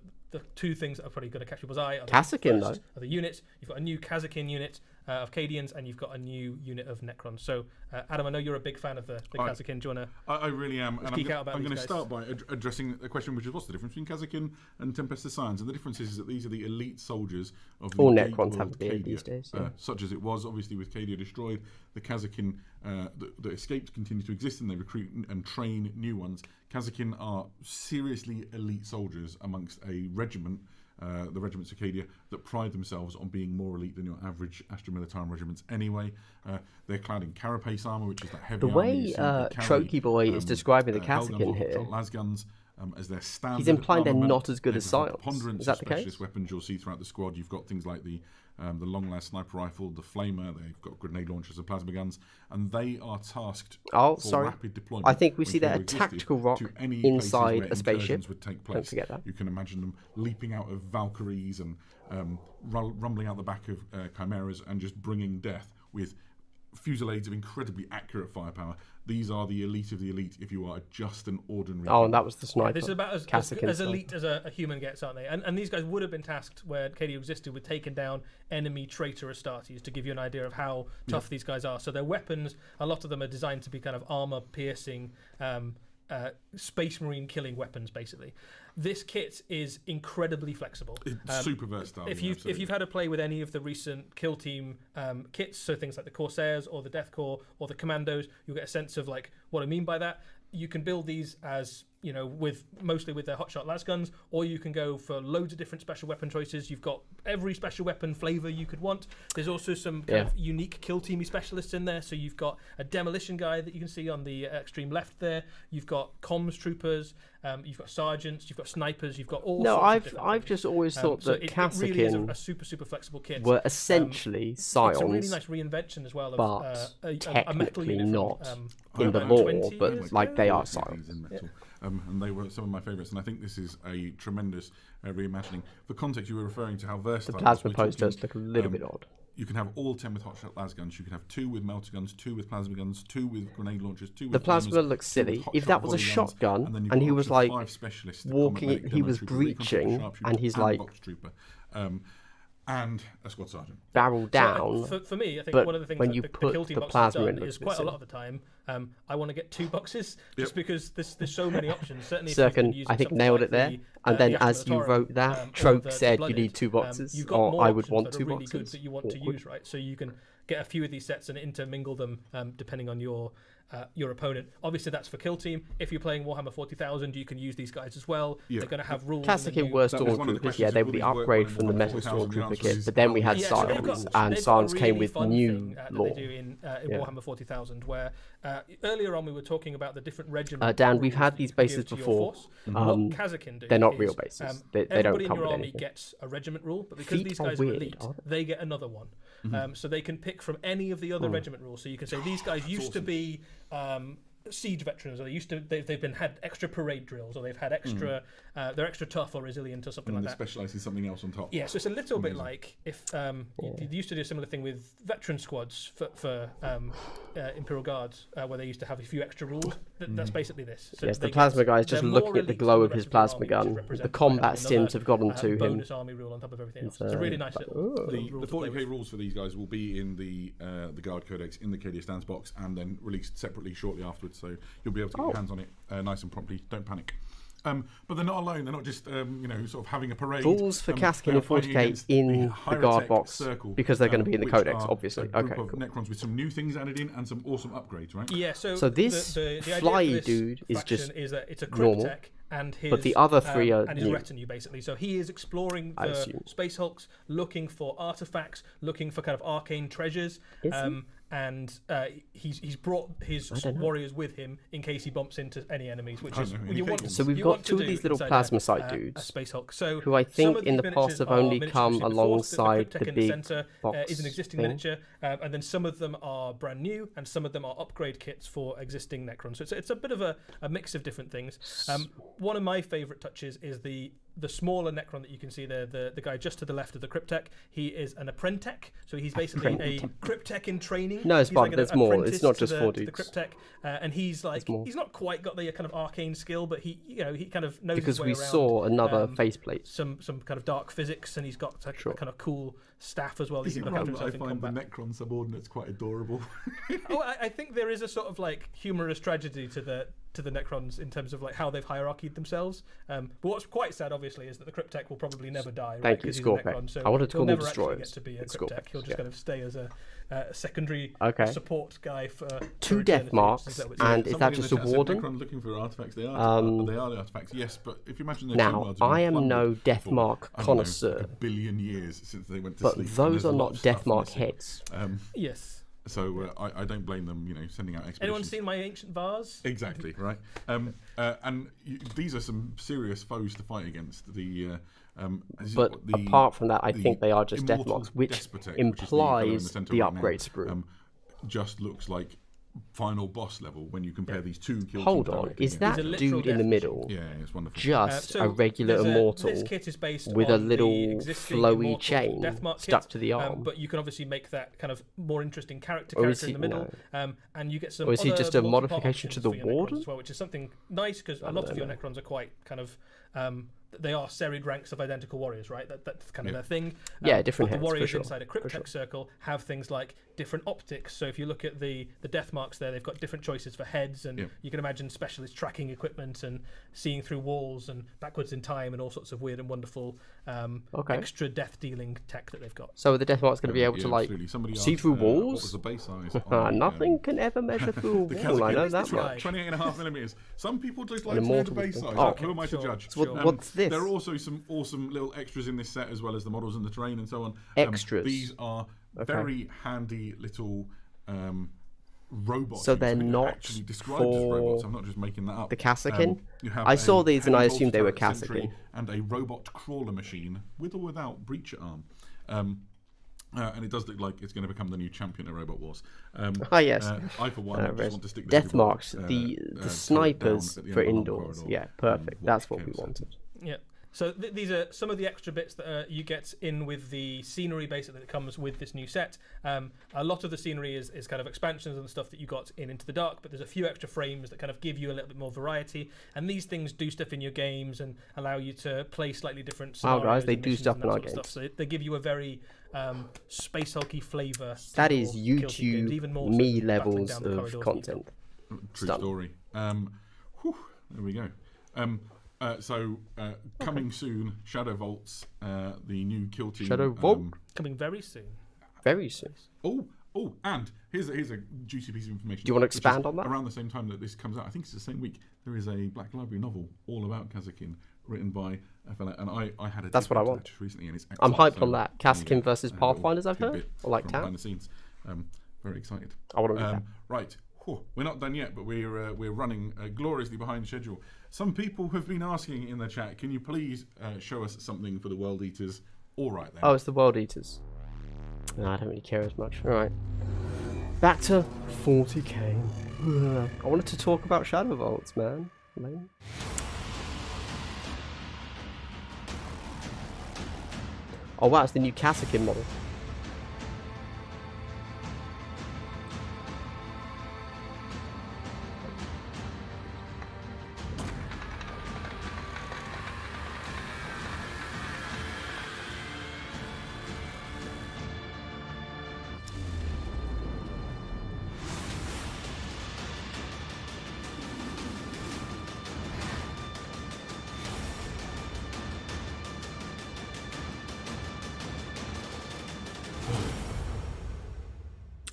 C: two things that are probably going to catch people's eye are
A: Kassakin,
C: are the units. You've got a new Kassakin unit of Cadians, and you've got a new unit of Necrons. So, Adam, I know you're a big fan of the Kassakin. Do you want to?
B: I really am. And
C: geek out about
B: I'm
C: these
B: going to
C: guys?
B: start by addressing a question, which is what's the difference between Kassakin and Tempestus Scions? And the difference is that these are the elite soldiers of the
A: All
B: Gate
A: Necrons
B: World
A: have to be
B: Cadia,
A: these days. Yeah.
B: such as it was obviously with Cadia destroyed. The Kassakin that escaped continue to exist, and they recruit and train new ones. Kassakin are seriously elite soldiers amongst a regiment. The regiments of Cadia that pride themselves on being more elite than your average Astra Militarum regiments anyway. They're clad in carapace armour, which is that heavy
A: The way Troki Boy is describing the Kassakin here,
B: lasguns as their standard.
A: he's implying they're
B: armament.
A: not as good as
B: They've got
A: Scions.
B: preponderance
A: Is that
B: of
A: the
B: specialist
A: case?
B: weapons you'll see throughout the squad. You've got things like the long last sniper rifle, the flamer. They've got grenade launchers and plasma guns, and they are tasked for rapid deployment.
A: I think we
B: when
A: see that
B: Cadia
A: a
B: existed,
A: tactical rock
B: to any
A: inside
B: places where
A: a spaceship.
B: incursions would take place.
A: Don't forget that.
B: You can imagine them leaping out of Valkyries and rumbling out the back of Chimeras and just bringing death with fusillades of incredibly accurate firepower. These are the elite of the elite if you are just an ordinary.
A: Oh, and that was the sniper.
C: Yeah, this is about as elite as a human gets, aren't they? And these guys would have been tasked, where KDU existed, with taking down enemy traitor Astartes, to give you an idea of how tough these guys are. So their weapons, a lot of them are designed to be kind of armor-piercing, space marine killing weapons, basically. This kit is incredibly flexible.
B: It's super versatile.
C: If you've had a play with any of the recent Kill Team kits, so things like the Corsairs or the Death Corps or the Commandos, you'll get a sense of like what I mean by that. You can build these as, you know, mostly with their hotshot las guns, or you can go for loads of different special weapon choices. You've got every special weapon flavor you could want. There's also some kind of unique kill teamy specialists in there. So you've got a demolition guy that you can see on the extreme left there. You've got comms troopers. You've got sergeants. You've got snipers. You've got all. No,
A: I've just always thought that Kasrkin
C: really is a super flexible kit.
A: Were essentially Scions.
C: It's a really nice reinvention as well.
A: But
C: a metal unit
A: not
C: from,
A: in the lore, but like they are Scions.
B: And they were some of my favourites, and I think this is a tremendous reimagining. For context, you were referring to how versatile.
A: The plasma post does look a little bit odd.
B: You can have all 10 with hotshot las guns. You can have 2 with melter guns, 2 with plasma guns, 2 with grenade launchers, 2 with.
A: The plasma looks silly. If that was a shotgun and he was like walking, he was breaching, and he's like
B: and a squad sergeant.
A: Barrel down.
C: So for me, I think one of the things
A: when you
C: that
A: put
C: the Kill Team
A: the
C: box
A: plasma
C: has done
A: in,
C: is quite a lot of the time, I want to get 2 boxes just because there's so many options. Certainly,
A: Sirkin, I think nailed it there. And then as you wrote that, Troke said you need 2 boxes, or I would want 2
C: really
A: boxes.
C: Good that you want to use, right? So you can get a few of these sets and intermingle them depending on your opponent. Obviously, that's for Kill Team. If you're playing Warhammer 40,000, you can use these guys as well. They're going to have rules.
A: Kasrkin were Stormtroopers, they were the upgrade from the Metal Stormtrooper kit, but then we had Scions, and Scions came with new lore.
C: They do in Warhammer 40,000, where earlier on we were talking about the different regiments.
A: Dan, we've had these bases before. They're not real bases. They don't
C: everybody
A: come
C: in your
A: with
C: army
A: anything.
C: Gets a regiment rule, but because these guys are elite, they get another one. So they can pick from any of the other regiment rules. So you can say these guys used to be siege veterans, or they've had extra parade drills, or they've had extra they're extra tough or resilient or something like that.
B: They specialise in something else on top.
C: Yeah, so it's a little bit like if you used to do a similar thing with veteran squads for Imperial Guards, where they used to have a few extra rules. That's basically this. So
A: yes, the plasma guys just looking at the glow of his plasma gun. The combat sims have gotten to him.
C: Bonus army rule on top of everything else. It's a really nice little
B: the 40k rules for these guys will be in the Guard Codex in the KDS Stance box, and then released separately shortly afterwards. So you'll be able to get your hands on it nice and promptly. Don't panic. But they're not alone. They're not just sort of having a parade.
A: Rules for Kasrkin and 40k in the guard box because they're going to be in the codex, obviously. Okay, cool.
B: Necrons with some new things added in and some awesome upgrades, right?
C: Yeah. So
A: this
C: the
A: fly
C: idea
A: dude is just
C: is that it's a
A: normal.
C: cryptech and his,
A: but the other 3 are
C: and his
A: new.
C: retinue, basically. So he is exploring the Space Hulks, looking for artifacts, looking for kind of arcane treasures. And he's brought his warriors with him in case he bumps into any enemies, which is you want.
A: So we've got 2 of these little plasma side dudes,
C: a Space Hulk. So
A: who I think in the past have only come alongside the big
C: center
A: box
C: is an existing
A: thing.
C: miniature, and then some of them are brand new, and some of them are upgrade kits for existing Necrons. So it's a bit of a mix of different things. One of my favourite touches is the smaller Necron that you can see there, the guy just to the left of the Cryptech. He is an Apprentech, so he's basically a Cryptech in training.
A: No, it's fun. There's more. It's not just 4 dudes.
C: The Cryptech, and he's not quite got the kind of arcane skill, but he kind of knows
A: because
C: his way
A: we
C: around,
A: saw another faceplate.
C: Some kind of dark physics, and he's got a kind of cool staff as well.
B: Is it right that I find the Necron subordinates quite adorable?
C: I think there is a sort of like humorous tragedy to the Necrons in terms of like how they've hierarchied themselves. But what's quite sad, obviously, is that the Cryptech will probably never die.
A: Thank you, Scorpec.
C: So
A: I wanted to call them
C: Destroyers.
A: Destroyers.
C: Get to be a Cryptech. He'll just kind of stay as a secondary support guy for
A: 2 death marks, and is that just a warden?
B: Looking for artifacts. They are the artifacts. Yes, but if you imagine
A: now, I am no death mark connoisseur.
B: Like a billion years since they went to
A: but
B: sleep.
A: But those are not death mark heads.
C: Yes.
B: So I don't blame them, sending out expeditions.
C: Anyone seen my ancient vase?
B: Exactly, right. These are some serious foes to fight against.
A: But apart from that, I think they are just death marks, which implies the upgrade sprue.
B: Just looks like final boss level when you compare these two kill
A: Hold
B: teams
A: on,
B: directly
A: is
B: against
A: that
C: He's a literal
A: dude in the
C: death
A: middle
B: Yeah, it's wonderful.
A: just
C: So
A: a regular immortal
C: This kit is based
A: with a
C: on the
A: little
C: existing
A: flowy
C: Immortal
A: chain
C: Deathmark
A: stuck
C: kit,
A: to the arm?
C: but you can obviously make that kind of more interesting character
A: Or is
C: in
A: he-
C: the middle, and you get some.
A: Or is he
C: other
A: just a
C: multi-part
A: modification
C: options
A: to the
C: for your Necrons
A: Warden?
C: as well, which is something nice because a lot of your Necrons are quite kind of. They are serried ranks of identical warriors, right? That's kind of their thing.
A: Yeah, different
C: but
A: heads,
C: the
A: for
C: warriors
A: sure,
C: inside a
A: for
C: Cryptek
A: sure.
C: circle have things like different optics. So if you look at the death marks there, they've got different choices for heads, and you can imagine specialist tracking equipment and seeing through walls and backwards in time and all sorts of weird and wonderful extra death dealing tech that they've got.
A: So the Deathmark's going to be able to like
B: absolutely. Somebody
A: see
B: asked,
A: through
B: what was
A: walls?
B: the base size? On the,
A: Nothing can ever measure through a
B: the
A: wall. I
B: Kazakh?
A: know
B: It's
A: that
B: right,
A: much.
B: 28.5 millimeters. Some people just like
A: An
B: to know the
A: immortal
B: base
A: thing.
B: size.
A: Oh,
B: Who am I to judge?
A: So what's this?
B: There are also some awesome little extras in this set, as well as the models and the terrain and so on.
A: Extras.
B: These are very handy little robots.
A: So they're
B: which I think are
A: not
B: actually described as robots.
A: for
B: I'm not just making that up.
A: the Kassakin?
B: You have
A: I saw
B: a
A: these and I
B: heavy
A: assumed they were
B: bolter sentry
A: Kassakin.
B: and a robot crawler machine with or without breacher arm. And it does look like it's going to become the new champion of Robot Wars.
A: Yes.
B: I, for one, just want to stick this
A: Death
B: little,
A: marks, the
B: turret
A: snipers
B: down at the end
A: for
B: of the long
A: indoors.
B: corridor
A: Yeah,
B: and
A: perfect.
B: watch
A: That's what we
B: chaos happen.
A: wanted.
C: Yeah. So these are some of the extra bits that you get in with the scenery basically that comes with this new set. A lot of the scenery is kind of expansions and stuff that you got in Into the Dark, but there's a few extra frames that kind of give you a little bit more variety. And these things do stuff in your games and allow you to play slightly different scenarios.
A: Wow, guys, they
C: and
A: do
C: missions
A: stuff
C: and
A: in
C: that
A: our
C: sort of
A: games.
C: stuff. So they give you a very space hulky flavour.
A: That is
C: Kill Team games,
A: YouTube
C: even more so
A: me
C: than battling
A: levels
C: down the
A: of
C: corridors that you've
A: content.
B: True
A: Done.
B: story. There we go. Coming soon, Shadowvaults, the new Kill Team.
A: Shadowvault?
C: coming very soon.
A: Very soon.
B: And here's a juicy piece of information.
A: Do you want to
B: which is
A: expand on that?
B: Around the same time that this comes out, I think it's the same week, there is a Black Library novel all about Kazakin, written by a fella, and I had a
A: That's what I want.
B: recently, and it's
A: I'm
B: excellent,
A: hyped on that. Kassakin versus
B: a little
A: Pathfinders, I've heard.
B: tidbit
A: I like
B: from
A: that.
B: behind the scenes. Very excited.
A: I want to read that.
B: Right, we're not done yet, but we're running gloriously behind schedule. Some people have been asking in the chat, can you please show us something for the World Eaters? All right then.
A: Oh, it's the World Eaters. No, I don't really care as much. Alright. Back to 40k. I wanted to talk about Shadowvaults, man. Lame. Oh wow, it's the new Kassakin model.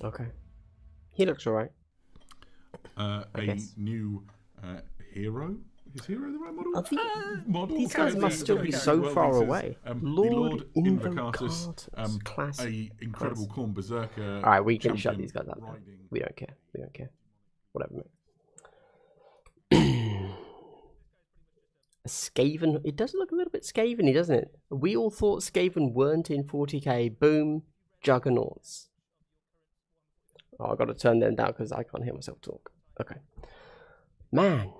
A: Okay. He looks alright.
B: A
A: guess.
B: new hero? Is Hero the right model?
A: I think
B: Model?
A: these guys
B: Okay,
A: must still
B: okay,
A: be
B: okay.
A: so
B: World
A: far
B: Eaters,
A: away.
B: the
A: Lord
B: Lord
A: Invocatus.
B: Invocatus,
A: Classic.
B: a incredible Khorne Berserker.
A: Alright, we can shut
B: champion
A: these guys up.
B: riding.
A: We don't care. We don't care. Whatever, mate. A Skaven. It does look a little bit Skaven-y, doesn't it? We all thought Skaven weren't in 40k. Boom. Juggernauts. Oh, I've got to turn them down because I can't hear myself talk. Okay. Man.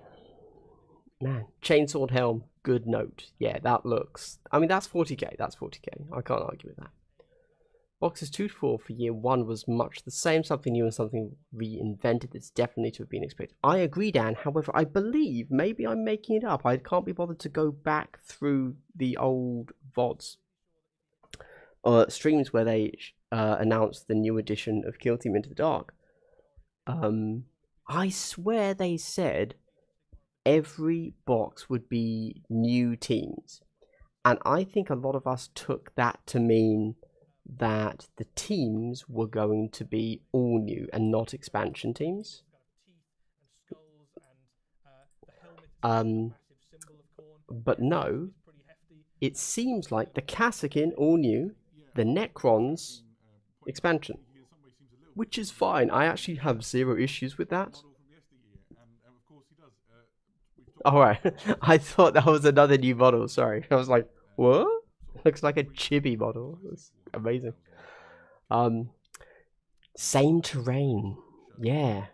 A: Chainsword Helm. Good note. Yeah, that looks... I mean, that's 40k. That's 40k. I can't argue with that. Boxes 2 to 4 for year 1 was much the same, something new and something reinvented that's definitely to have been expected. I agree, Dan. However, I believe, maybe I'm making it up, I can't be bothered to go back through the old VODs streams where they announced the new edition of Kill Team Into the Dark. I swear they said every box would be new teams. And I think a lot of us took that to mean that the teams were going to be all new and not expansion teams. But no, it seems like the Kassakin all new, the Necrons expansion, which is fine. I actually have zero issues with that. Alright, I thought that was another new model, sorry. I was like, what? Looks like a chibi model. That's amazing. Same terrain. Yeah.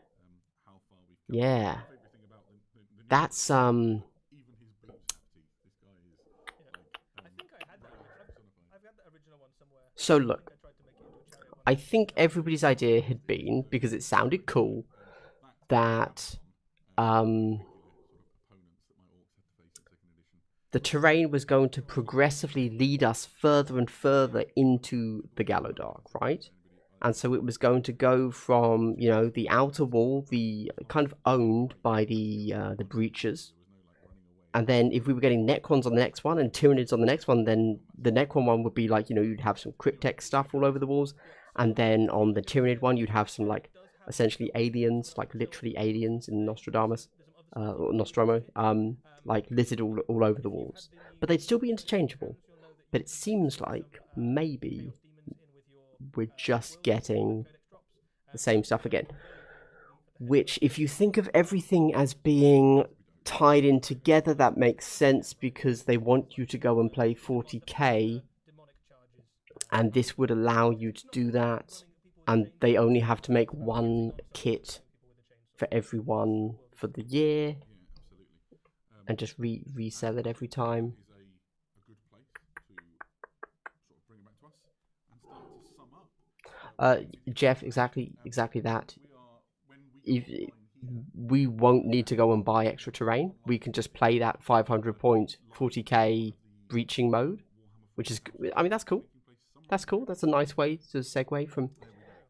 A: Yeah.
B: My favourite thing about the new
A: That's
B: even his boots have teeth. This guy is
C: I think I had that. I've got the original one somewhere.
A: So
C: I
A: look,
C: think I tried to make it into a chariot one.
A: I think everybody's idea had been, because it sounded cool, that the terrain was going to progressively lead us further and further into the Gallowdark, right? And so it was going to go from, you know, the outer wall, the kind of owned by the breaches. And then if we were getting Necrons on the next one and Tyranids on the next one, then the Necron one would be like, you know, you'd have some Cryptek stuff all over the walls. And then on the Tyranid one, you'd have some, like, essentially aliens, like literally aliens in Nostradamus, or Nostromo, like littered all over the walls. But they'd still be interchangeable. But it seems like maybe we're just getting the same stuff again. Which, if you think of everything as being tied in together, that makes sense, because they want you to go and play 40k, and this would allow you to do that, and they only have to make one kit for everyone for the year, and just resell it every time. Jeff, exactly that. If we won't need to go and buy extra terrain, we can just play that 500 point 40k breaching mode, which is, I mean, that's cool. That's cool. That's a nice way to segue from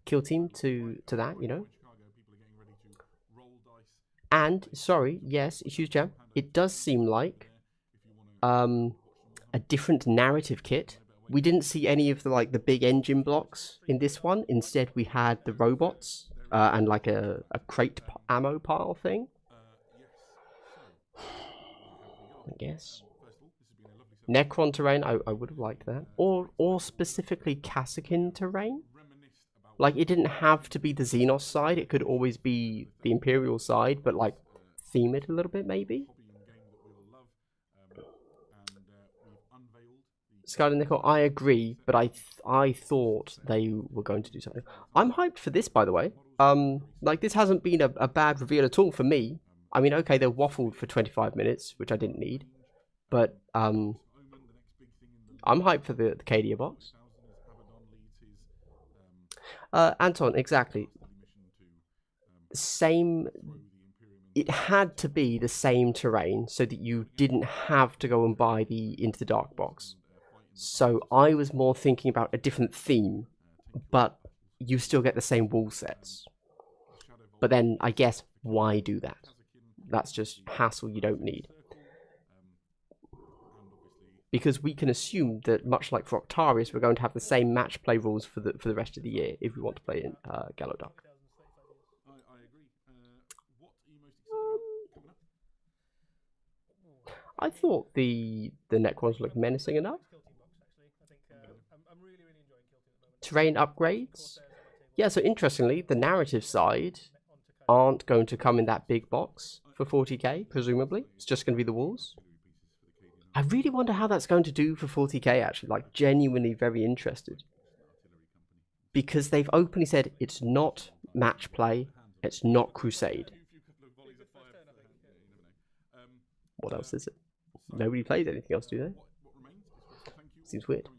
A: Kill Team to that, you know. And sorry, yes, Huge Jam, it does seem like a different narrative kit. We didn't see any of the, like, the big engine blocks in this one. Instead, we had the robots and like a crate ammo pile thing, I guess. Necron terrain, I would have liked that. Or specifically Kassakin terrain. Like, it didn't have to be the Xenos side, it could always be the Imperial side, but like theme it a little bit maybe. Skylar Nickel, I agree, but I thought they were going to do something. I'm hyped for this, by the way. Like, this hasn't been a bad reveal at all for me. I mean, okay, they waffled for 25 minutes, which I didn't need, but I'm hyped for the Cadia box. Anton, exactly. Same. It had to be the same terrain so that you didn't have to go and buy the Into the Dark box. So I was more thinking about a different theme, but you still get the same wall sets. But then, I guess, why do that? That's just hassle you don't need. Because we can assume that, much like for Octarius, we're going to have the same match play rules for the rest of the year if we want to play in Gallowdark. I thought the Necrons looked menacing enough. Terrain upgrades? Yeah, so interestingly, the narrative side aren't going to come in that big box for 40k, presumably. It's just going to be the walls. I really wonder how that's going to do for 40k, actually. Like, genuinely very interested. Because they've openly said it's not match play, it's not Crusade. What else is it? Nobody plays anything else, do they? Seems weird.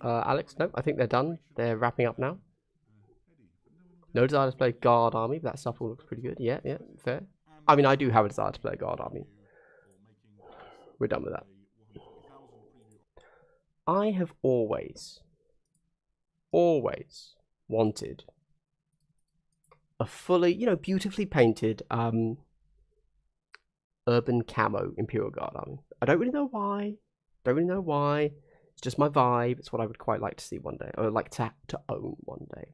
A: Alex, nope, I think they're done. They're wrapping up now. No desire to play Guard Army, but that stuff all looks pretty good. Yeah, yeah, fair. I mean, I do have a desire to play Guard Army. We're done with that. I have always wanted a fully, you know, beautifully painted urban camo Imperial Guard Army. I don't really know why. It's just my vibe. It's what I would quite like to see one day, or like to own one day.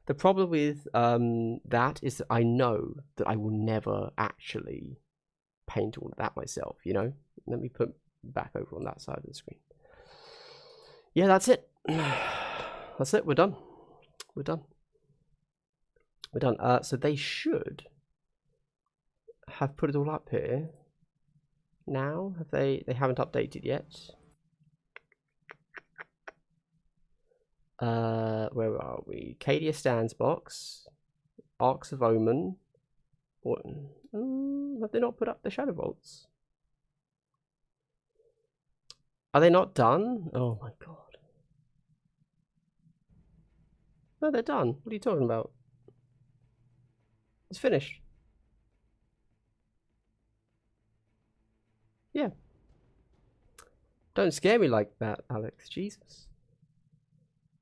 A: The problem with that is that I know that I will never actually paint all of that myself, you know? Let me put back over on that side of the screen. Yeah, that's it. That's it. We're done. We're done. So they should have put it all up here now. Have they? They haven't updated yet. Where are we? Cadia Stands box. Arcs of Omen. What? Have they not put up the Shadowvaults? Are they not done? Oh my god. No, they're done. What are you talking about? It's finished. Yeah. Don't scare me like that, Alex. Jesus.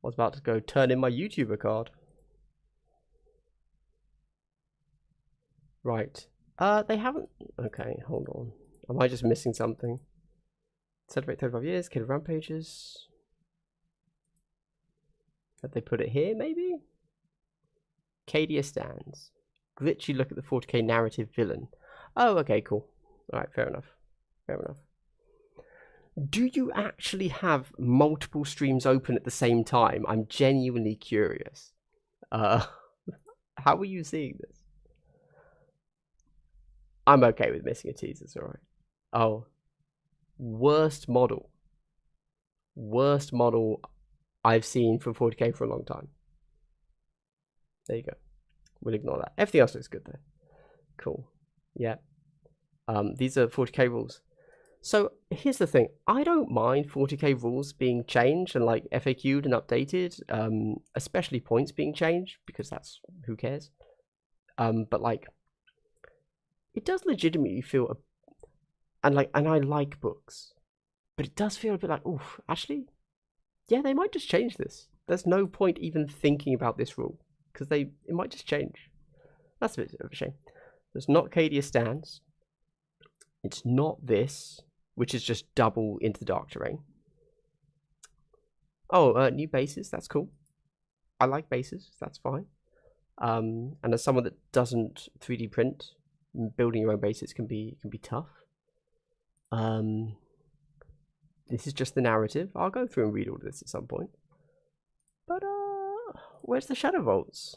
A: I was about to go turn in my YouTuber card. Right. They haven't... Okay, hold on. Am I just missing something? Celebrate 35 years, Kid of Rampages. Have they put it here, maybe? Cadia Stands. Glitchy look at the 40k narrative villain. Oh, okay, cool. Alright, fair enough. Fair enough. Do you actually have multiple streams open at the same time? I'm genuinely curious. How are you seeing this? I'm okay with missing a teaser, it's alright. Oh. Worst model. Worst model I've seen for 40k for a long time. There you go. We'll ignore that. Everything else looks good though. Cool. Yeah. These are 40k rules. So here's the thing. I don't mind 40k rules being changed and like FAQ'd and updated. Especially points being changed because that's who cares. But like it does legitimately feel and I like books. But it does feel a bit like, oof, actually, yeah, they might just change this. There's no point even thinking about this rule. Because it might just change. That's a bit of a shame. It's not Cadia Stands. It's not this, which is just double into the dark terrain. Oh, new bases. That's cool. I like bases. That's fine. And as someone that doesn't 3D print, building your own bases can be tough. This is just the narrative. I'll go through and read all of this at some point. But where's the Shadowvaults?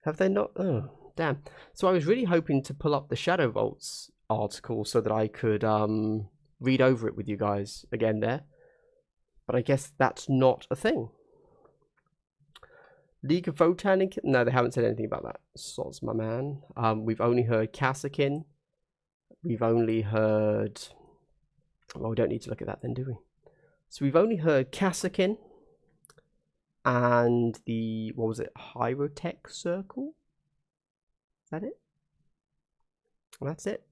A: Have they not? Oh, damn. So I was really hoping to pull up the Shadowvaults article so that I could read over it with you guys again there. But I guess that's not a thing. League of Votan? No, they haven't said anything about that. Soz, my man. We've only heard Kassakin. We've only heard... Well, we don't need to look at that then, do we? So we've only heard Kassakin and the, what was it, Hyrotech Circle? Is that it? That's it.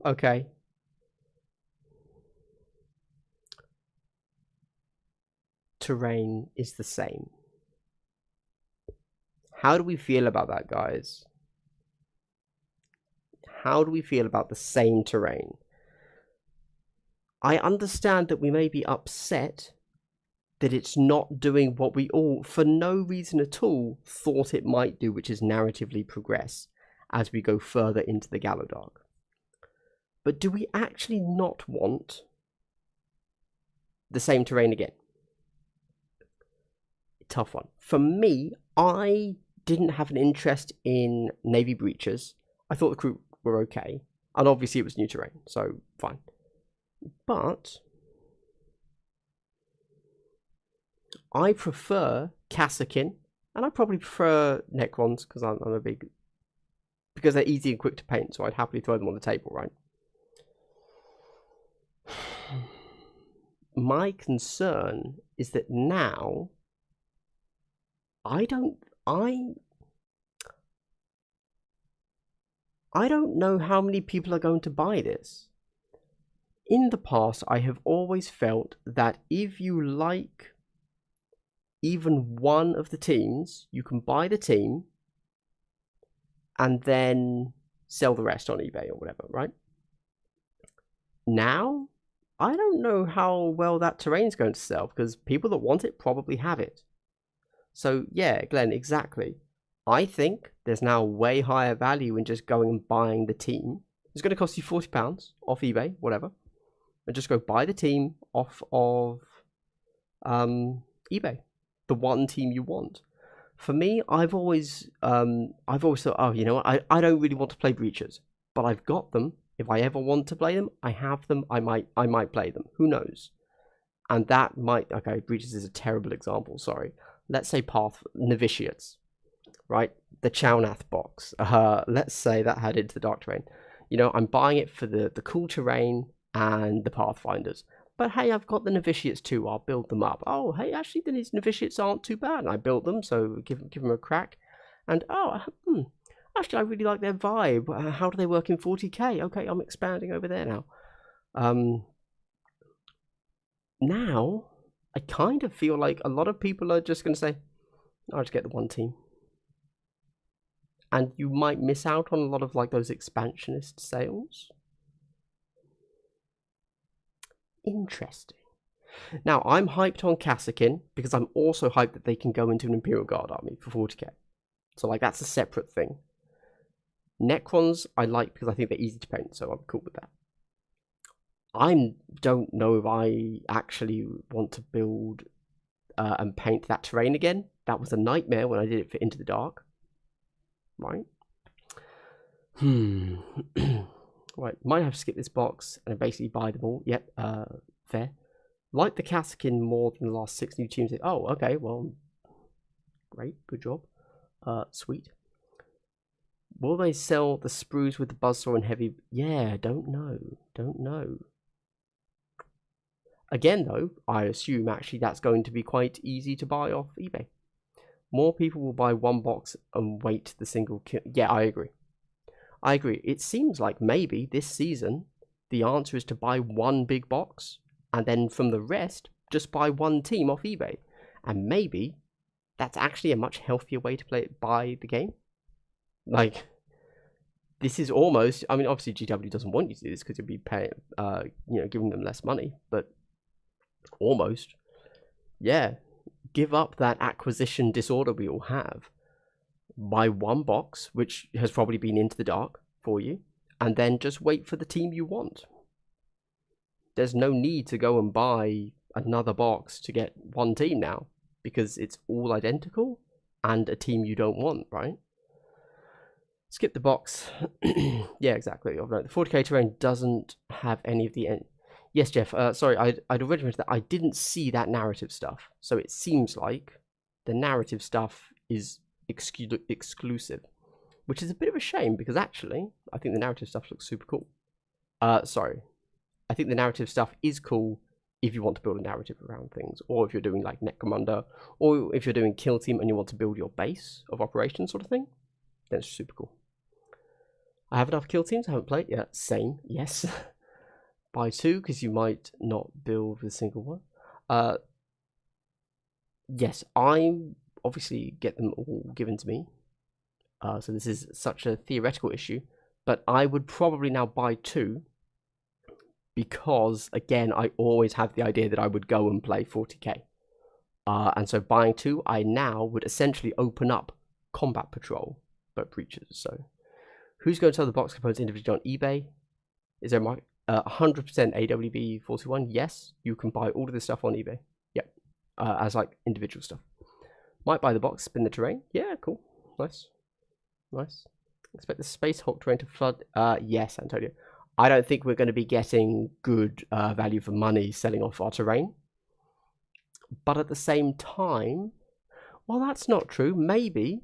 A: Okay. Terrain is the same. How do we feel about that, guys? How do we feel about the same terrain? I understand that we may be upset that it's not doing what we all, for no reason at all, thought it might do, which is narratively progress as we go further into the Gallowdark. But do we actually not want the same terrain again? Tough one. For me, I didn't have an interest in Navy Breachers. I thought the crew were okay. And obviously it was new terrain, so fine. But I prefer Kassakin, and I probably prefer Necrons because I'm a big... Because they're easy and quick to paint, so I'd happily throw them on the table, right? My concern is that now I don't know how many people are going to buy this. In the past, I have always felt that if you like even one of the teams, you can buy the team and then sell the rest on eBay or whatever, right? Now, I don't know how well that terrain's going to sell because people that want it probably have it. So yeah, Glenn, exactly. I think there's now way higher value in just going and buying the team. It's going to cost you £40 off eBay, whatever. And just go buy the team off of eBay. The one team you want. For me, I've always thought, oh, you know what? I don't really want to play Breachers, but I've got them. If I ever want to play them, I have them. I might play them. Who knows? And that might, okay, breaches is a terrible example, sorry. Let's say novitiates, right? The Chownath box. Let's say that had into the dark terrain. You know, I'm buying it for the cool terrain and the pathfinders. But hey, I've got the novitiates too. I'll build them up. Oh, hey, actually, these novitiates aren't too bad. And I built them, so give them a crack. And actually, I really like their vibe. How do they work in 40k? Okay, I'm expanding over there now. Now, I kind of feel like a lot of people are just going to say, I'll just get the one team. And you might miss out on a lot of like those expansionist sales. Interesting. Now, I'm hyped on Kassakin because I'm also hyped that they can go into an Imperial Guard army for 40k. So, like, that's a separate thing. Necrons, I like because I think they're easy to paint, so I'm cool with that. I don't know if I actually want to build and paint that terrain again. That was a nightmare when I did it for Into the Dark. Right? Right, might have to skip this box and basically buy them all. Yep, fair. Like the Kassakin more than the last 6 new teams. Oh, okay, well, great, good job. Sweet. Will they sell the sprues with the buzzsaw and heavy? Yeah, don't know. Again, though, I assume actually that's going to be quite easy to buy off eBay. More people will buy one box and wait the single kill. Yeah, I agree. It seems like maybe this season the answer is to buy one big box and then from the rest just buy one team off eBay. And maybe that's actually a much healthier way to buy the game. Like, this is almost, I mean, obviously GW doesn't want you to do this because you'll be paying, giving them less money, but almost, yeah, give up that acquisition disorder we all have. Buy one box, which has probably been Into the Dark for you, and then just wait for the team you want. There's no need to go and buy another box to get one team now, because it's all identical and a team you don't want, right? Skip the box. Yeah, exactly. The 40k terrain doesn't have any of the... Yes, Jeff, sorry, I'd already mentioned that I didn't see that narrative stuff. So it seems like the narrative stuff is exclusive, which is a bit of a shame because actually, I think the narrative stuff looks super cool. Sorry. I think the narrative stuff is cool if you want to build a narrative around things, or if you're doing like Necromunda, or if you're doing Kill Team and you want to build your base of operations sort of thing, then it's super cool. I have enough Kill Teams, I haven't played yet. Same, yes. Buy 2, because you might not build with a single one. Yes, I obviously get them all given to me. So this is such a theoretical issue, but I would probably now buy 2, because, again, I always have the idea that I would go and play 40k. And so buying 2, I now would essentially open up Combat Patrol, but breaches, so... Who's going to sell the box components individually on eBay? Is there a market? 100% AWB 41. Yes, you can buy all of this stuff on eBay. Yep, as like individual stuff. Might buy the box, spin the terrain. Yeah, cool. Nice. Expect the Space Hulk terrain to flood. Yes, Antonio. I don't think we're going to be getting good value for money selling off our terrain. But at the same time, well, that's not true. Maybe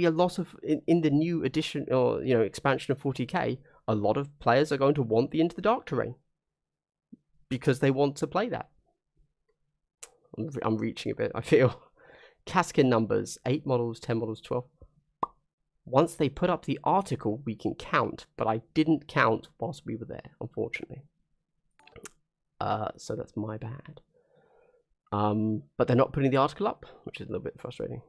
A: a lot of in the new edition or expansion of 40k, a lot of players are going to want the Into the Dark terrain because they want to play that. I'm reaching a bit, I feel. Kassakin numbers: 8 models, 10 models, 12. Once they put up the article, we can count, but I didn't count whilst we were there, unfortunately. So that's my bad. But they're not putting the article up, which is a little bit frustrating.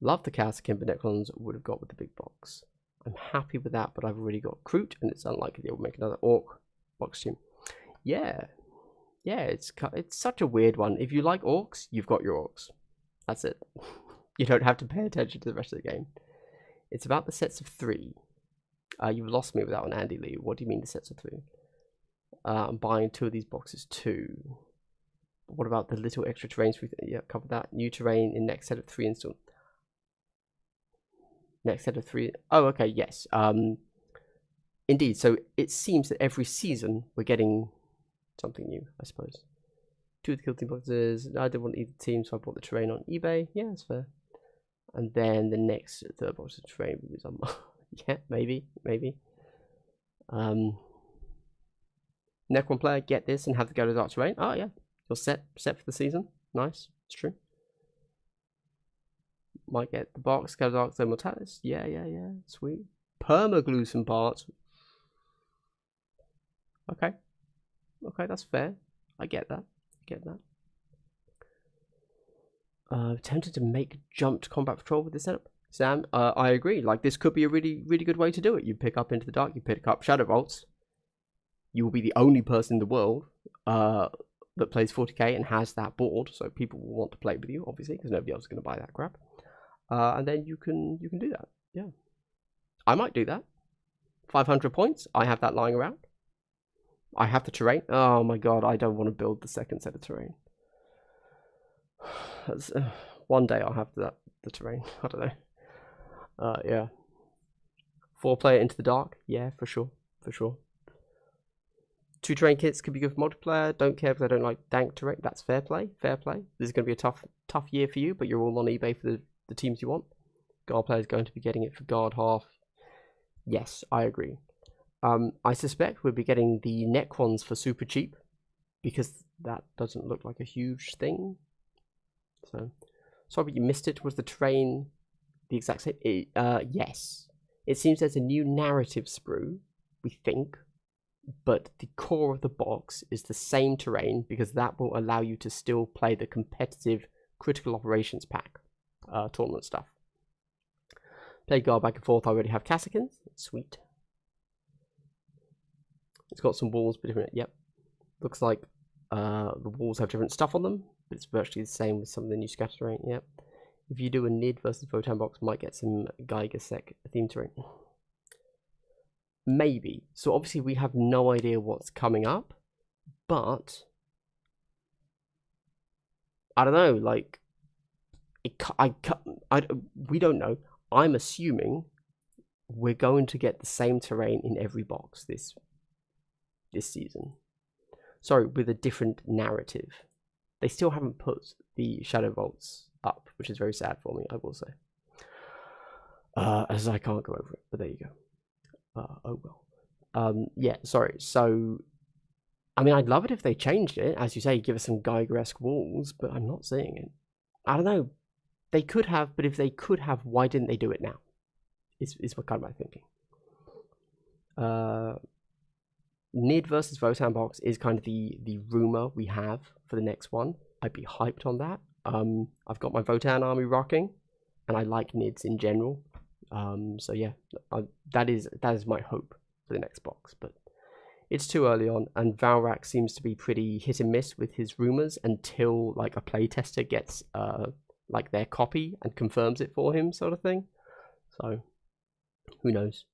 A: Love the Kassakin, but Necrons would have got with the big box. I'm happy with that, but I've already got Kroot, and it's unlikely they'll make another Orc box team. Yeah, it's such a weird one. If you like Orcs, you've got your Orcs. That's it. You don't have to pay attention to the rest of the game. It's about the sets of 3. You've lost me with that one, Andy Lee. What do you mean the sets of 3? I'm buying 2 of these boxes too. What about the little extra terrains? Yeah, cover that. New terrain in next set of 3 install. Next set of 3. Oh, okay, yes. Indeed. So it seems that every season we're getting something new, I suppose. 2 of the Kill Team boxes. I didn't want either team, so I bought the terrain on eBay. Yeah, that's fair. And then the next third box is terrain because I'm yeah, maybe. Necron player, get this and have the go to Dark Terrain. Oh yeah, you're set for the season. Nice, it's true. Might get the box, go to Dark Zone Mortalis. Yeah, sweet. Permaglue some parts. Okay, that's fair. I get that. Tempted to make jumped combat patrol with this setup. Sam, I agree. Like, this could be a really, really good way to do it. You pick up Into the Dark, you pick up Shadowvaults. You will be the only person in the world that plays 40k and has that board, so people will want to play with you, obviously, because nobody else is going to buy that crap. And then you can do that. Yeah, I might do that. 500 points. I have that lying around. I have the terrain. Oh my god, I don't want to build the second set of terrain. One day I'll have the terrain. I don't know. Yeah. 4-player Into the Dark. Yeah, for sure. 2 terrain kits could be good for multiplayer. Don't care if I don't like dank terrain. That's fair play. This is going to be a tough year for you, but you're all on eBay for the teams you want. Guard player is going to be getting it for guard half. Yes, I agree. I suspect we'll be getting the Necrons for super cheap because that doesn't look like a huge thing. So, sorry you missed it. Was the terrain the exact same? Yes. It seems there's a new narrative sprue, we think, but the core of the box is the same terrain because that will allow you to still play the competitive critical operations pack tournament stuff. Play guard back and forth. I already have Cassicans. Sweet. It's got some walls, but different. Yep. Looks like the walls have different stuff on them, but it's virtually the same with some of the new scatter terrain. Yep. If you do a Nid versus Votan box, might get some Geigersec theme terrain. Maybe. So obviously we have no idea what's coming up, but I don't know. Like, we don't know. I'm assuming we're going to get the same terrain in every box this season. Sorry, with a different narrative. They still haven't put the Shadowvaults up, which is very sad for me, I will say. As I can't go over it, but there you go. Oh well. Yeah, sorry. So, I mean, I'd love it if they changed it. As you say, give us some Geiger-esque walls, but I'm not seeing it. I don't know. They could have, but if they could have, why didn't they do it now? Is what kind of my thinking. Nid versus Votan box is kind of the rumor we have for the next one. I'd be hyped on that. I've got my Votan army rocking, and I like Nids in general. So yeah, that is my hope for the next box. But it's too early on, and Valrak seems to be pretty hit and miss with his rumors until like a playtester gets like their copy and confirms it for him, sort of thing. So who knows?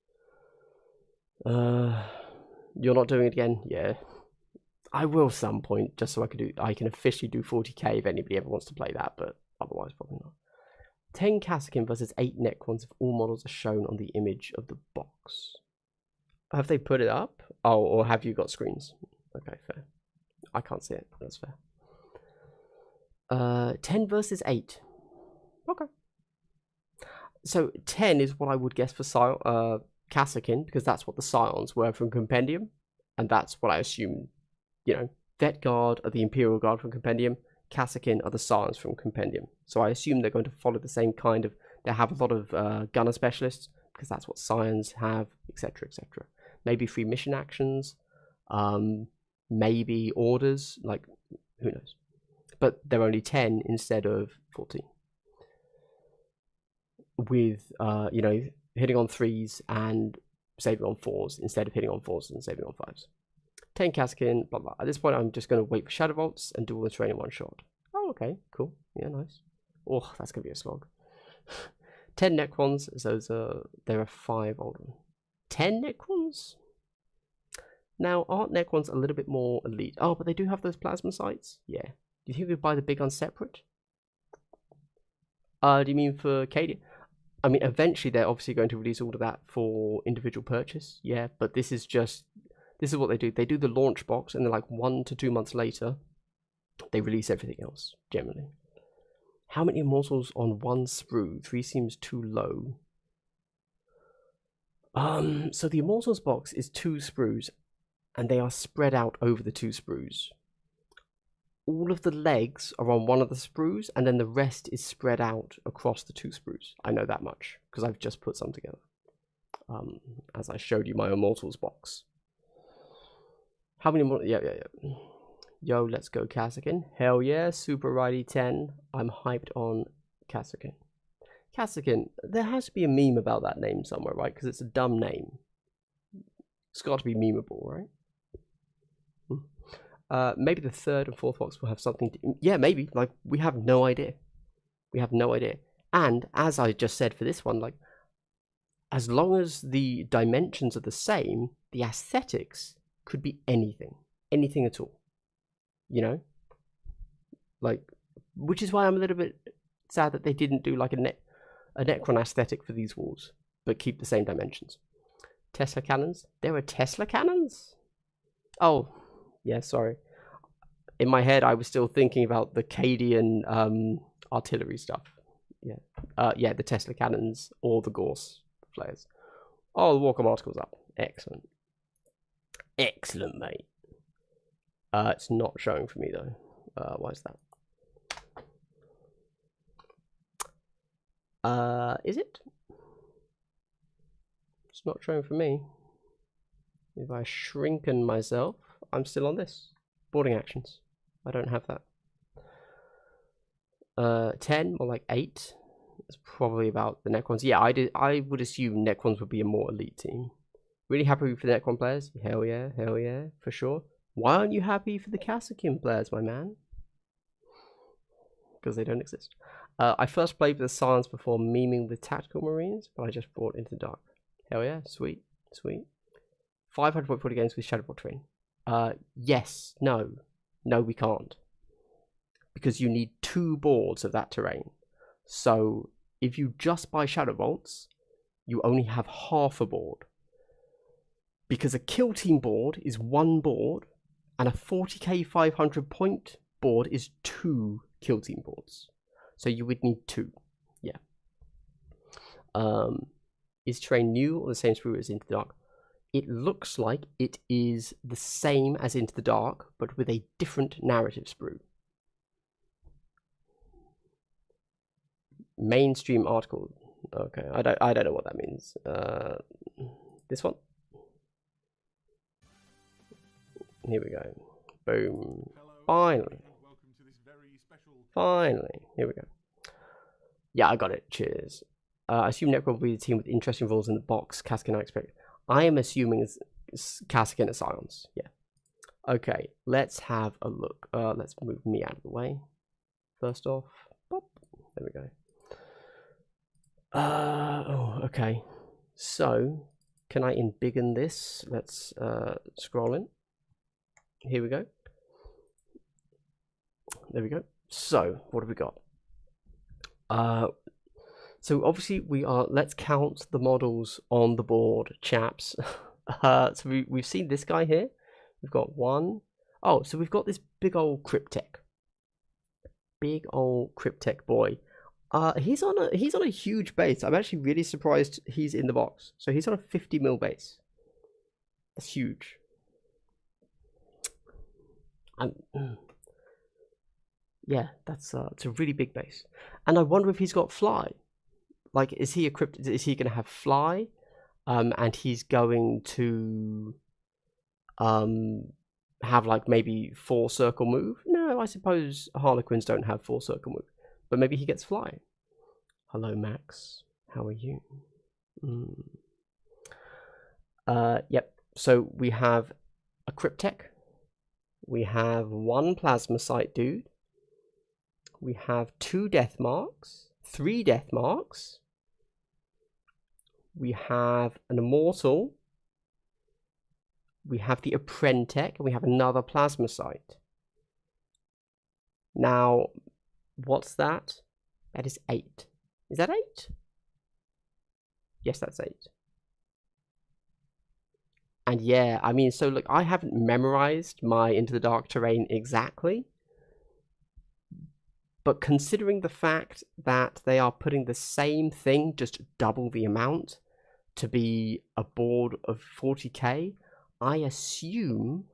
A: You're not doing it again? Yeah, I will some point, just so I can officially do 40k if anybody ever wants to play that, but otherwise probably not. 10 Cassikin versus 8 Necrons if all models are shown on the image of the box. Have they put it up? Oh, or have you got screens? Okay, fair. I can't see it. That's fair. 10 versus 8. Okay. So 10 is what I would guess for Cassikin, because that's what the Scions were from Compendium, and that's what I assume. You know, Vet Guard are the Imperial Guard from Compendium. Cassikin are the Scions from Compendium. So I assume they're going to follow the same kind of... They have a lot of gunner specialists, because that's what Scions have, etc, etc. Maybe free mission actions, maybe orders, like, who knows. But they're only 10 instead of 14. With, you know, hitting on 3s and saving on 4s instead of hitting on 4s and saving on 5s. 10 Cassikin, blah blah. At this point, I'm just going to wait for Shadowvaults and do all the terrain in one shot. Oh, okay, cool. Yeah, nice. Oh, that's going to be a slog. 10 Necrons, so there are 5 older. 10 Necrons? Now, aren't Necrons a little bit more elite? Oh, but they do have those plasma sights? Yeah. Do you think we'd buy the big guns separate? Do you mean for Cadia? I mean, eventually they're obviously going to release all of that for individual purchase. Yeah, but this is just This is what they do. They do the launch box, and then like 1 to 2 months later, they release everything else, generally. How many immortals on 1 sprue? 3 seems too low. So the immortals box is 2 sprues, and they are spread out over the 2 sprues. All of the legs are on one of the sprues, and then the rest is spread out across the 2 sprues. I know that much, because I've just put some together. As I showed you my immortals box. How many more? Yeah. Yo, let's go Kassakin. Hell yeah, Super Righty 10. I'm hyped on Kassakin. Kassakin, there has to be a meme about that name somewhere, right? Because it's a dumb name. It's got to be memeable, right? Maybe the 3rd and 4th box will have something to... Yeah, maybe. Like, we have no idea. We have no idea. And, as I just said for this one, like, as long as the dimensions are the same, the aesthetics could be anything. Anything at all. You know? Like, which is why I'm a little bit sad that they didn't do like a Necron aesthetic for these walls, but keep the same dimensions. Tesla cannons? There are Tesla cannons? Oh, yeah, sorry. In my head, I was still thinking about the Cadian artillery stuff. Yeah, yeah, the Tesla cannons or the Gorse flares. Oh, the Warhammer article's up. Excellent. Excellent, mate. It's not showing for me, though. Why is that? Is it? It's not showing for me. If I shrinken myself, I'm still on this. Boarding actions. I don't have that. 10 or like 8. It's probably about the Necrons. Yeah, I would assume Necrons would be a more elite team. Really happy for the Necron players? Hell yeah, for sure. Why aren't you happy for the Kassakin players, my man? Because they don't exist. I first played with the Science before memeing with Tactical Marines, but I just brought Into the Dark. Hell yeah, sweet. 540 games with Shadowvault Train. Yes, no, we can't. Because you need 2 boards of that terrain. So, if you just buy Shadowvaults, you only have half a board. Because a Kill Team board is 1 board, and a 40k 500 point board is 2 Kill Team boards. So you would need 2. Yeah. Is terrain new or the same sprue as Into the Dark? It looks like it is the same as Into the Dark, but with a different narrative sprue. Mainstream article. Okay, I don't know what that means. This one. Here we go. Boom. Finally.
B: Welcome to this very special...
A: Finally. Here we go. Yeah, I got it. Cheers. I assume Necron will be the team with interesting roles in the box. Kassakin, I expect. I am assuming it's Kassakin and Scions. Yeah. Okay, let's have a look. Let's move me out of the way. First off. Pop. There we go. Oh, okay. So, can I embiggen this? Let's scroll in. Here we go. There we go. So, what have we got? So obviously we are. Let's count the models on the board, chaps. So we've seen this guy here. We've got 1. Oh, so we've got this big old Cryptek. Big old Cryptek boy. He's on a huge base. I'm actually really surprised he's in the box. So he's on a 50 mil base. That's huge. Yeah, it's a really big base, and I wonder if he's got fly. Like, is he going to have fly, and he's going to have like maybe 4 circle move? No, I suppose Harlequins don't have 4 circle move, but maybe he gets fly. Hello, Max. How are you? Yep. So we have a Cryptek. We have 1 Plasma Sight dude. We have 2 Death Marks, 3 Death Marks. We have an Immortal. We have the Apprentech, and we have another Plasma Sight. Now, what's that? That is 8. Is that 8? Yes, that's 8. And yeah, I mean, so look, I haven't memorized my Into the Dark terrain exactly. But considering the fact that they are putting the same thing, just double the amount, to be a board of 40k, I assume...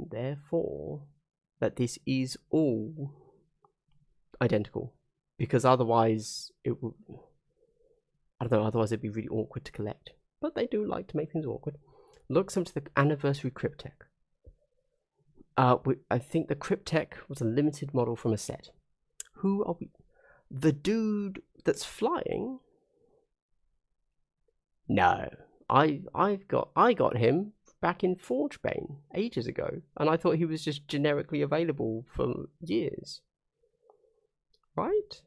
A: therefore, that this is all identical. Because otherwise, it would... I don't know, otherwise it'd be really awkward to collect. But they do like to make things awkward. Looks into the anniversary Cryptek. I think the Cryptek was a limited model from a set. Who are we? The dude that's flying? No, I got him back in Forgebane ages ago, and I thought he was just generically available for years. Right?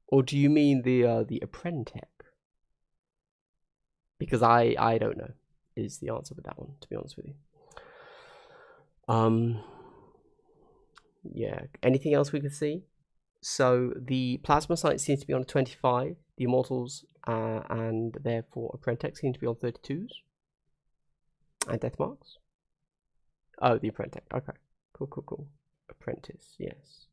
A: Or do you mean the Apprentec? Because I don't know is the answer with that one, to be honest with you. Yeah. Anything else we could see? So the Plasma site seems to be on 25. The Immortals and therefore Apprentec seem to be on 32s. And Death Marks. Oh, the Apprentec. Okay. Cool. Apprentice. Yes.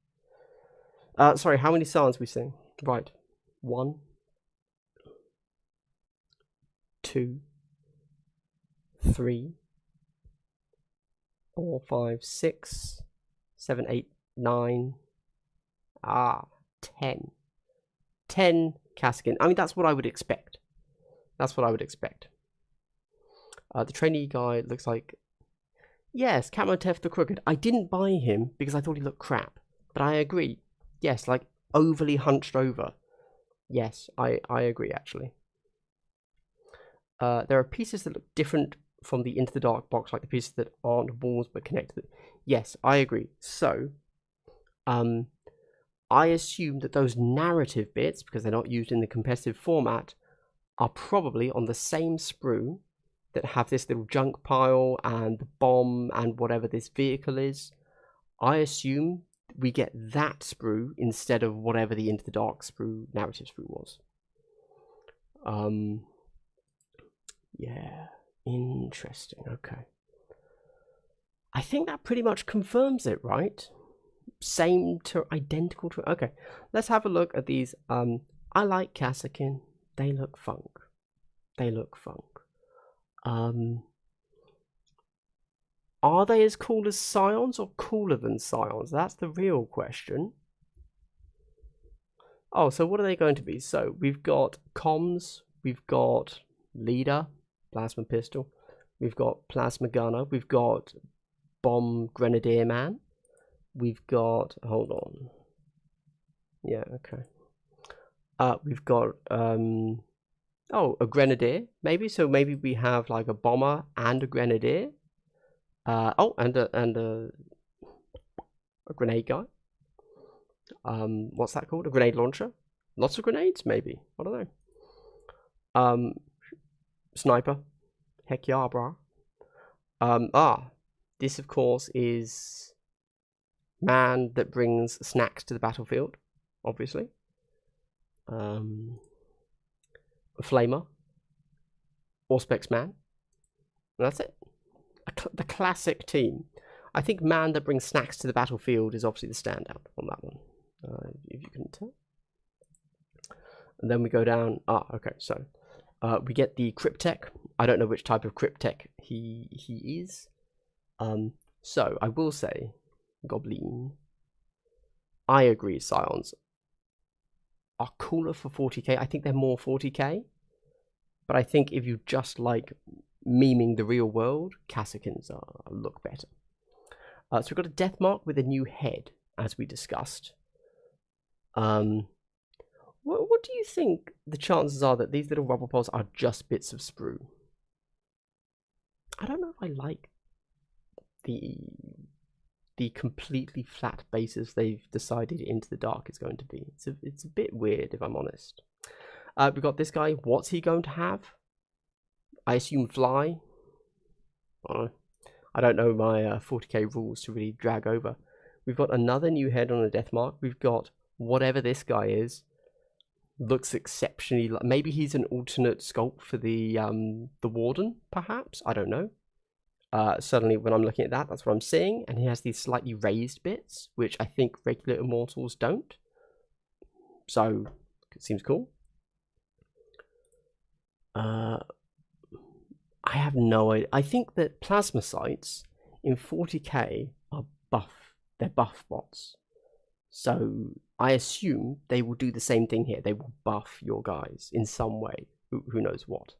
A: Sorry. How many Psalms we sing? Right. 1, 2, 3, 4, 5, 6, 7, 8, 9, 10. 10 Kasrkin. I mean, that's what I would expect. The trainee guy looks like... Yes, Kamotef the Crooked. I didn't buy him because I thought he looked crap. But I agree. Yes, like overly hunched over. Yes, I agree, actually. There are pieces that look different from the Into the Dark box, like the pieces that aren't walls but connected. Yes, I agree. So, I assume that those narrative bits, because they're not used in the competitive format, are probably on the same sprue that have this little junk pile and the bomb and whatever this vehicle is. I assume we get that sprue instead of whatever the Into the Dark sprue, narrative sprue was. Yeah, interesting. Okay. I think that pretty much confirms it, right? Same to identical to... Okay, let's have a look at these. I like Kasrkin. They look funk. Are they as cool as Scions or cooler than Scions? That's the real question. Oh, so what are they going to be? So we've got comms, we've got leader, plasma pistol, we've got plasma gunner, we've got bomb grenadier man, we've got... Hold on. Yeah, okay. We've got... Oh, a grenadier, maybe. So maybe we have like a bomber and a grenadier. Oh, and a grenade guy. What's that called? A grenade launcher? Lots of grenades, maybe. I don't know. Sniper. Heck yeah, brah. This of course is man that brings snacks to the battlefield, obviously. Flamer, Auspex man, and that's it. The classic team. I think man that brings snacks to the battlefield is obviously the standout on that one, if you can tell. And then we go down. Okay, so we get the Cryptek. I don't know which type of Cryptek he is. So I will say, Goblin. I agree, Scions are cooler for 40k. I think they're more 40k. But I think if you just like memeing the real world, Kasrkins look better. So we've got a death mark with a new head, as we discussed. What do you think the chances are that these little rubber poles are just bits of sprue? I don't know if I like the completely flat bases they've decided Into the Dark is going to be. It's a bit weird, if I'm honest. We've got this guy. What's he going to have? I assume fly. I don't know my 40k rules to really drag over. We've got another new head on a death mark. We've got whatever this guy is. Looks exceptionally like, maybe he's an alternate sculpt for the warden, perhaps. I don't know. Certainly, when I'm looking at that, that's what I'm seeing. And he has these slightly raised bits, which I think regular immortals don't. So it seems cool. I have no idea. I think that plasmacytes in 40k are buff. They're buff bots. So I assume they will do the same thing here. They will buff your guys in some way. Who knows what?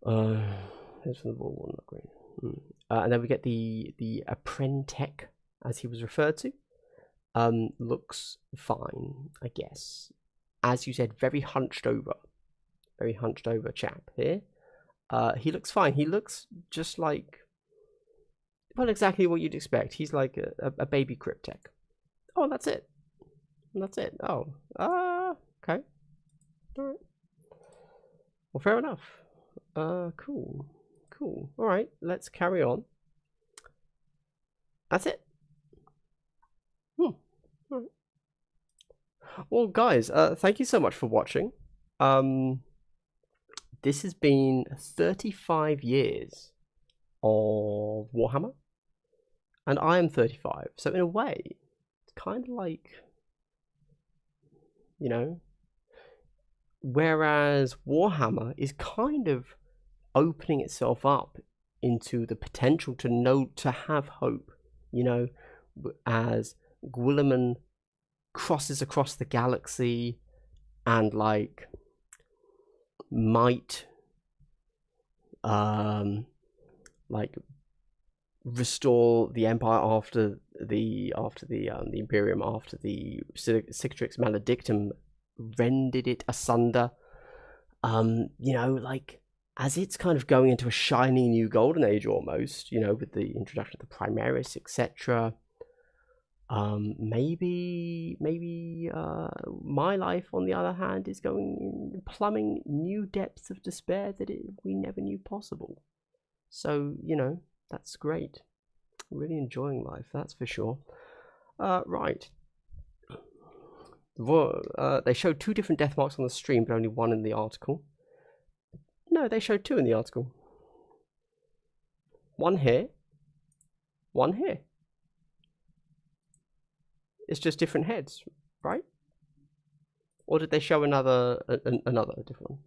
A: Here's from the ball one, not green. And then we get the Apprentech, as he was referred to. Looks fine, I guess. As you said, very hunched over chap here. He looks fine. He looks just like, well, exactly what you'd expect. He's like a baby Cryptek. Oh, that's it. That's it. Oh, okay. All right. Well, fair enough. Cool. All right, let's carry on. That's it. All right. Well, guys, thank you so much for watching. This has been 35 years of Warhammer, and I am 35. So in a way, it's kind of like, you know, whereas Warhammer is kind of opening itself up into the potential to have hope, you know, as Guilliman crosses across the galaxy and like might like restore the Empire after the Imperium, after the Cicatrix Maledictum rended it asunder. You know, like as it's kind of going into a shiny new golden age almost, you know, with the introduction of the Primaris, etc. Maybe my life, on the other hand, is plumbing new depths of despair that we never knew possible. So, you know, that's great. Really enjoying life, that's for sure. Right. They showed 2 different death marks on the stream, but only 1 in the article. No, they showed 2 in the article. 1 here, 1 here. It's just different heads, right? Or did they show another different one?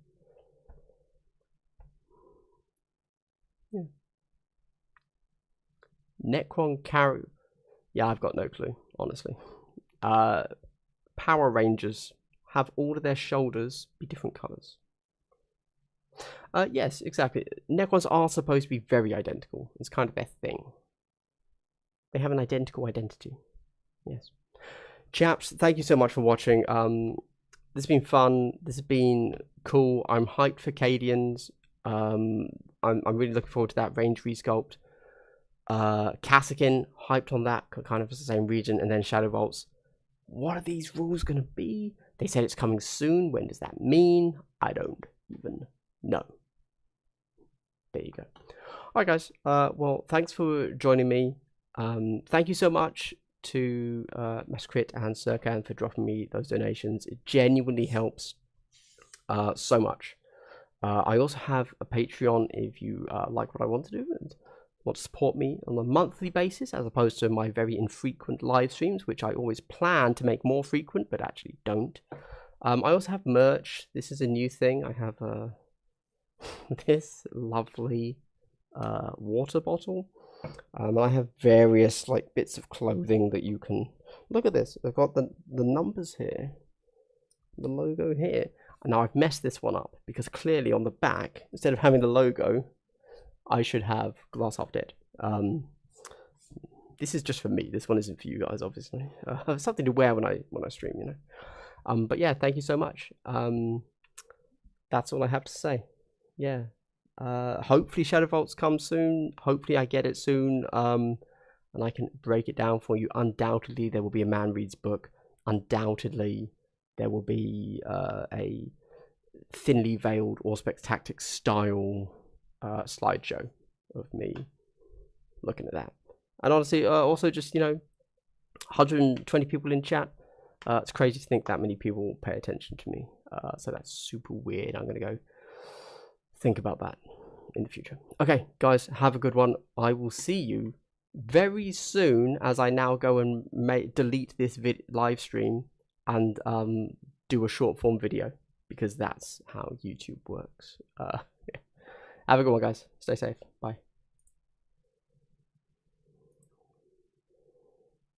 A: Yeah. Necron Caru. Yeah, I've got no clue, honestly. Power Rangers have all of their shoulders be different colours. Yes, exactly. Necrons are supposed to be very identical. It's kind of their thing. They have an identical identity. Yes. Chaps, thank you so much for watching. This has been fun. This has been cool. I'm hyped for Cadians. I'm really looking forward to that range resculpt. Kassakin, hyped on that, kind of the same region, and then Shadowvaults. What are these rules going to be? They said it's coming soon. When does that mean? I don't even know. There you go. Alright guys, well, thanks for joining me. Thank you so much to Mascrit and Serkan for dropping me those donations. It genuinely helps so much. I also have a Patreon if you like what I want to do and want to support me on a monthly basis, as opposed to my very infrequent live streams, which I always plan to make more frequent, but actually don't. I also have merch. This is a new thing. I have this lovely water bottle. I have various like bits of clothing that you can look at. This I've got the numbers here, the logo here, and now I've messed this one up because clearly on the back, instead of having the logo, I should have Glass Half Dead. This is just for me. This one isn't for you guys, obviously. Something to wear when I stream, you know. But yeah, thank you so much. That's all I have to say. Yeah. Hopefully Shadowvaults come soon. Hopefully I get it soon. And I can break it down for you. Undoubtedly there will be a Man Reads book. Undoubtedly there will be a thinly veiled Auspex Tactics style slideshow of me looking at that. And honestly, also just, you know, 120 people in chat. It's crazy to think that many people pay attention to me. So that's super weird. I'm going to go think about that in the future. Okay, guys, have a good one. I will see you very soon as I now go and delete this live stream and do a short form video, because that's how YouTube works. Yeah. Have a good one, guys. Stay safe. Bye.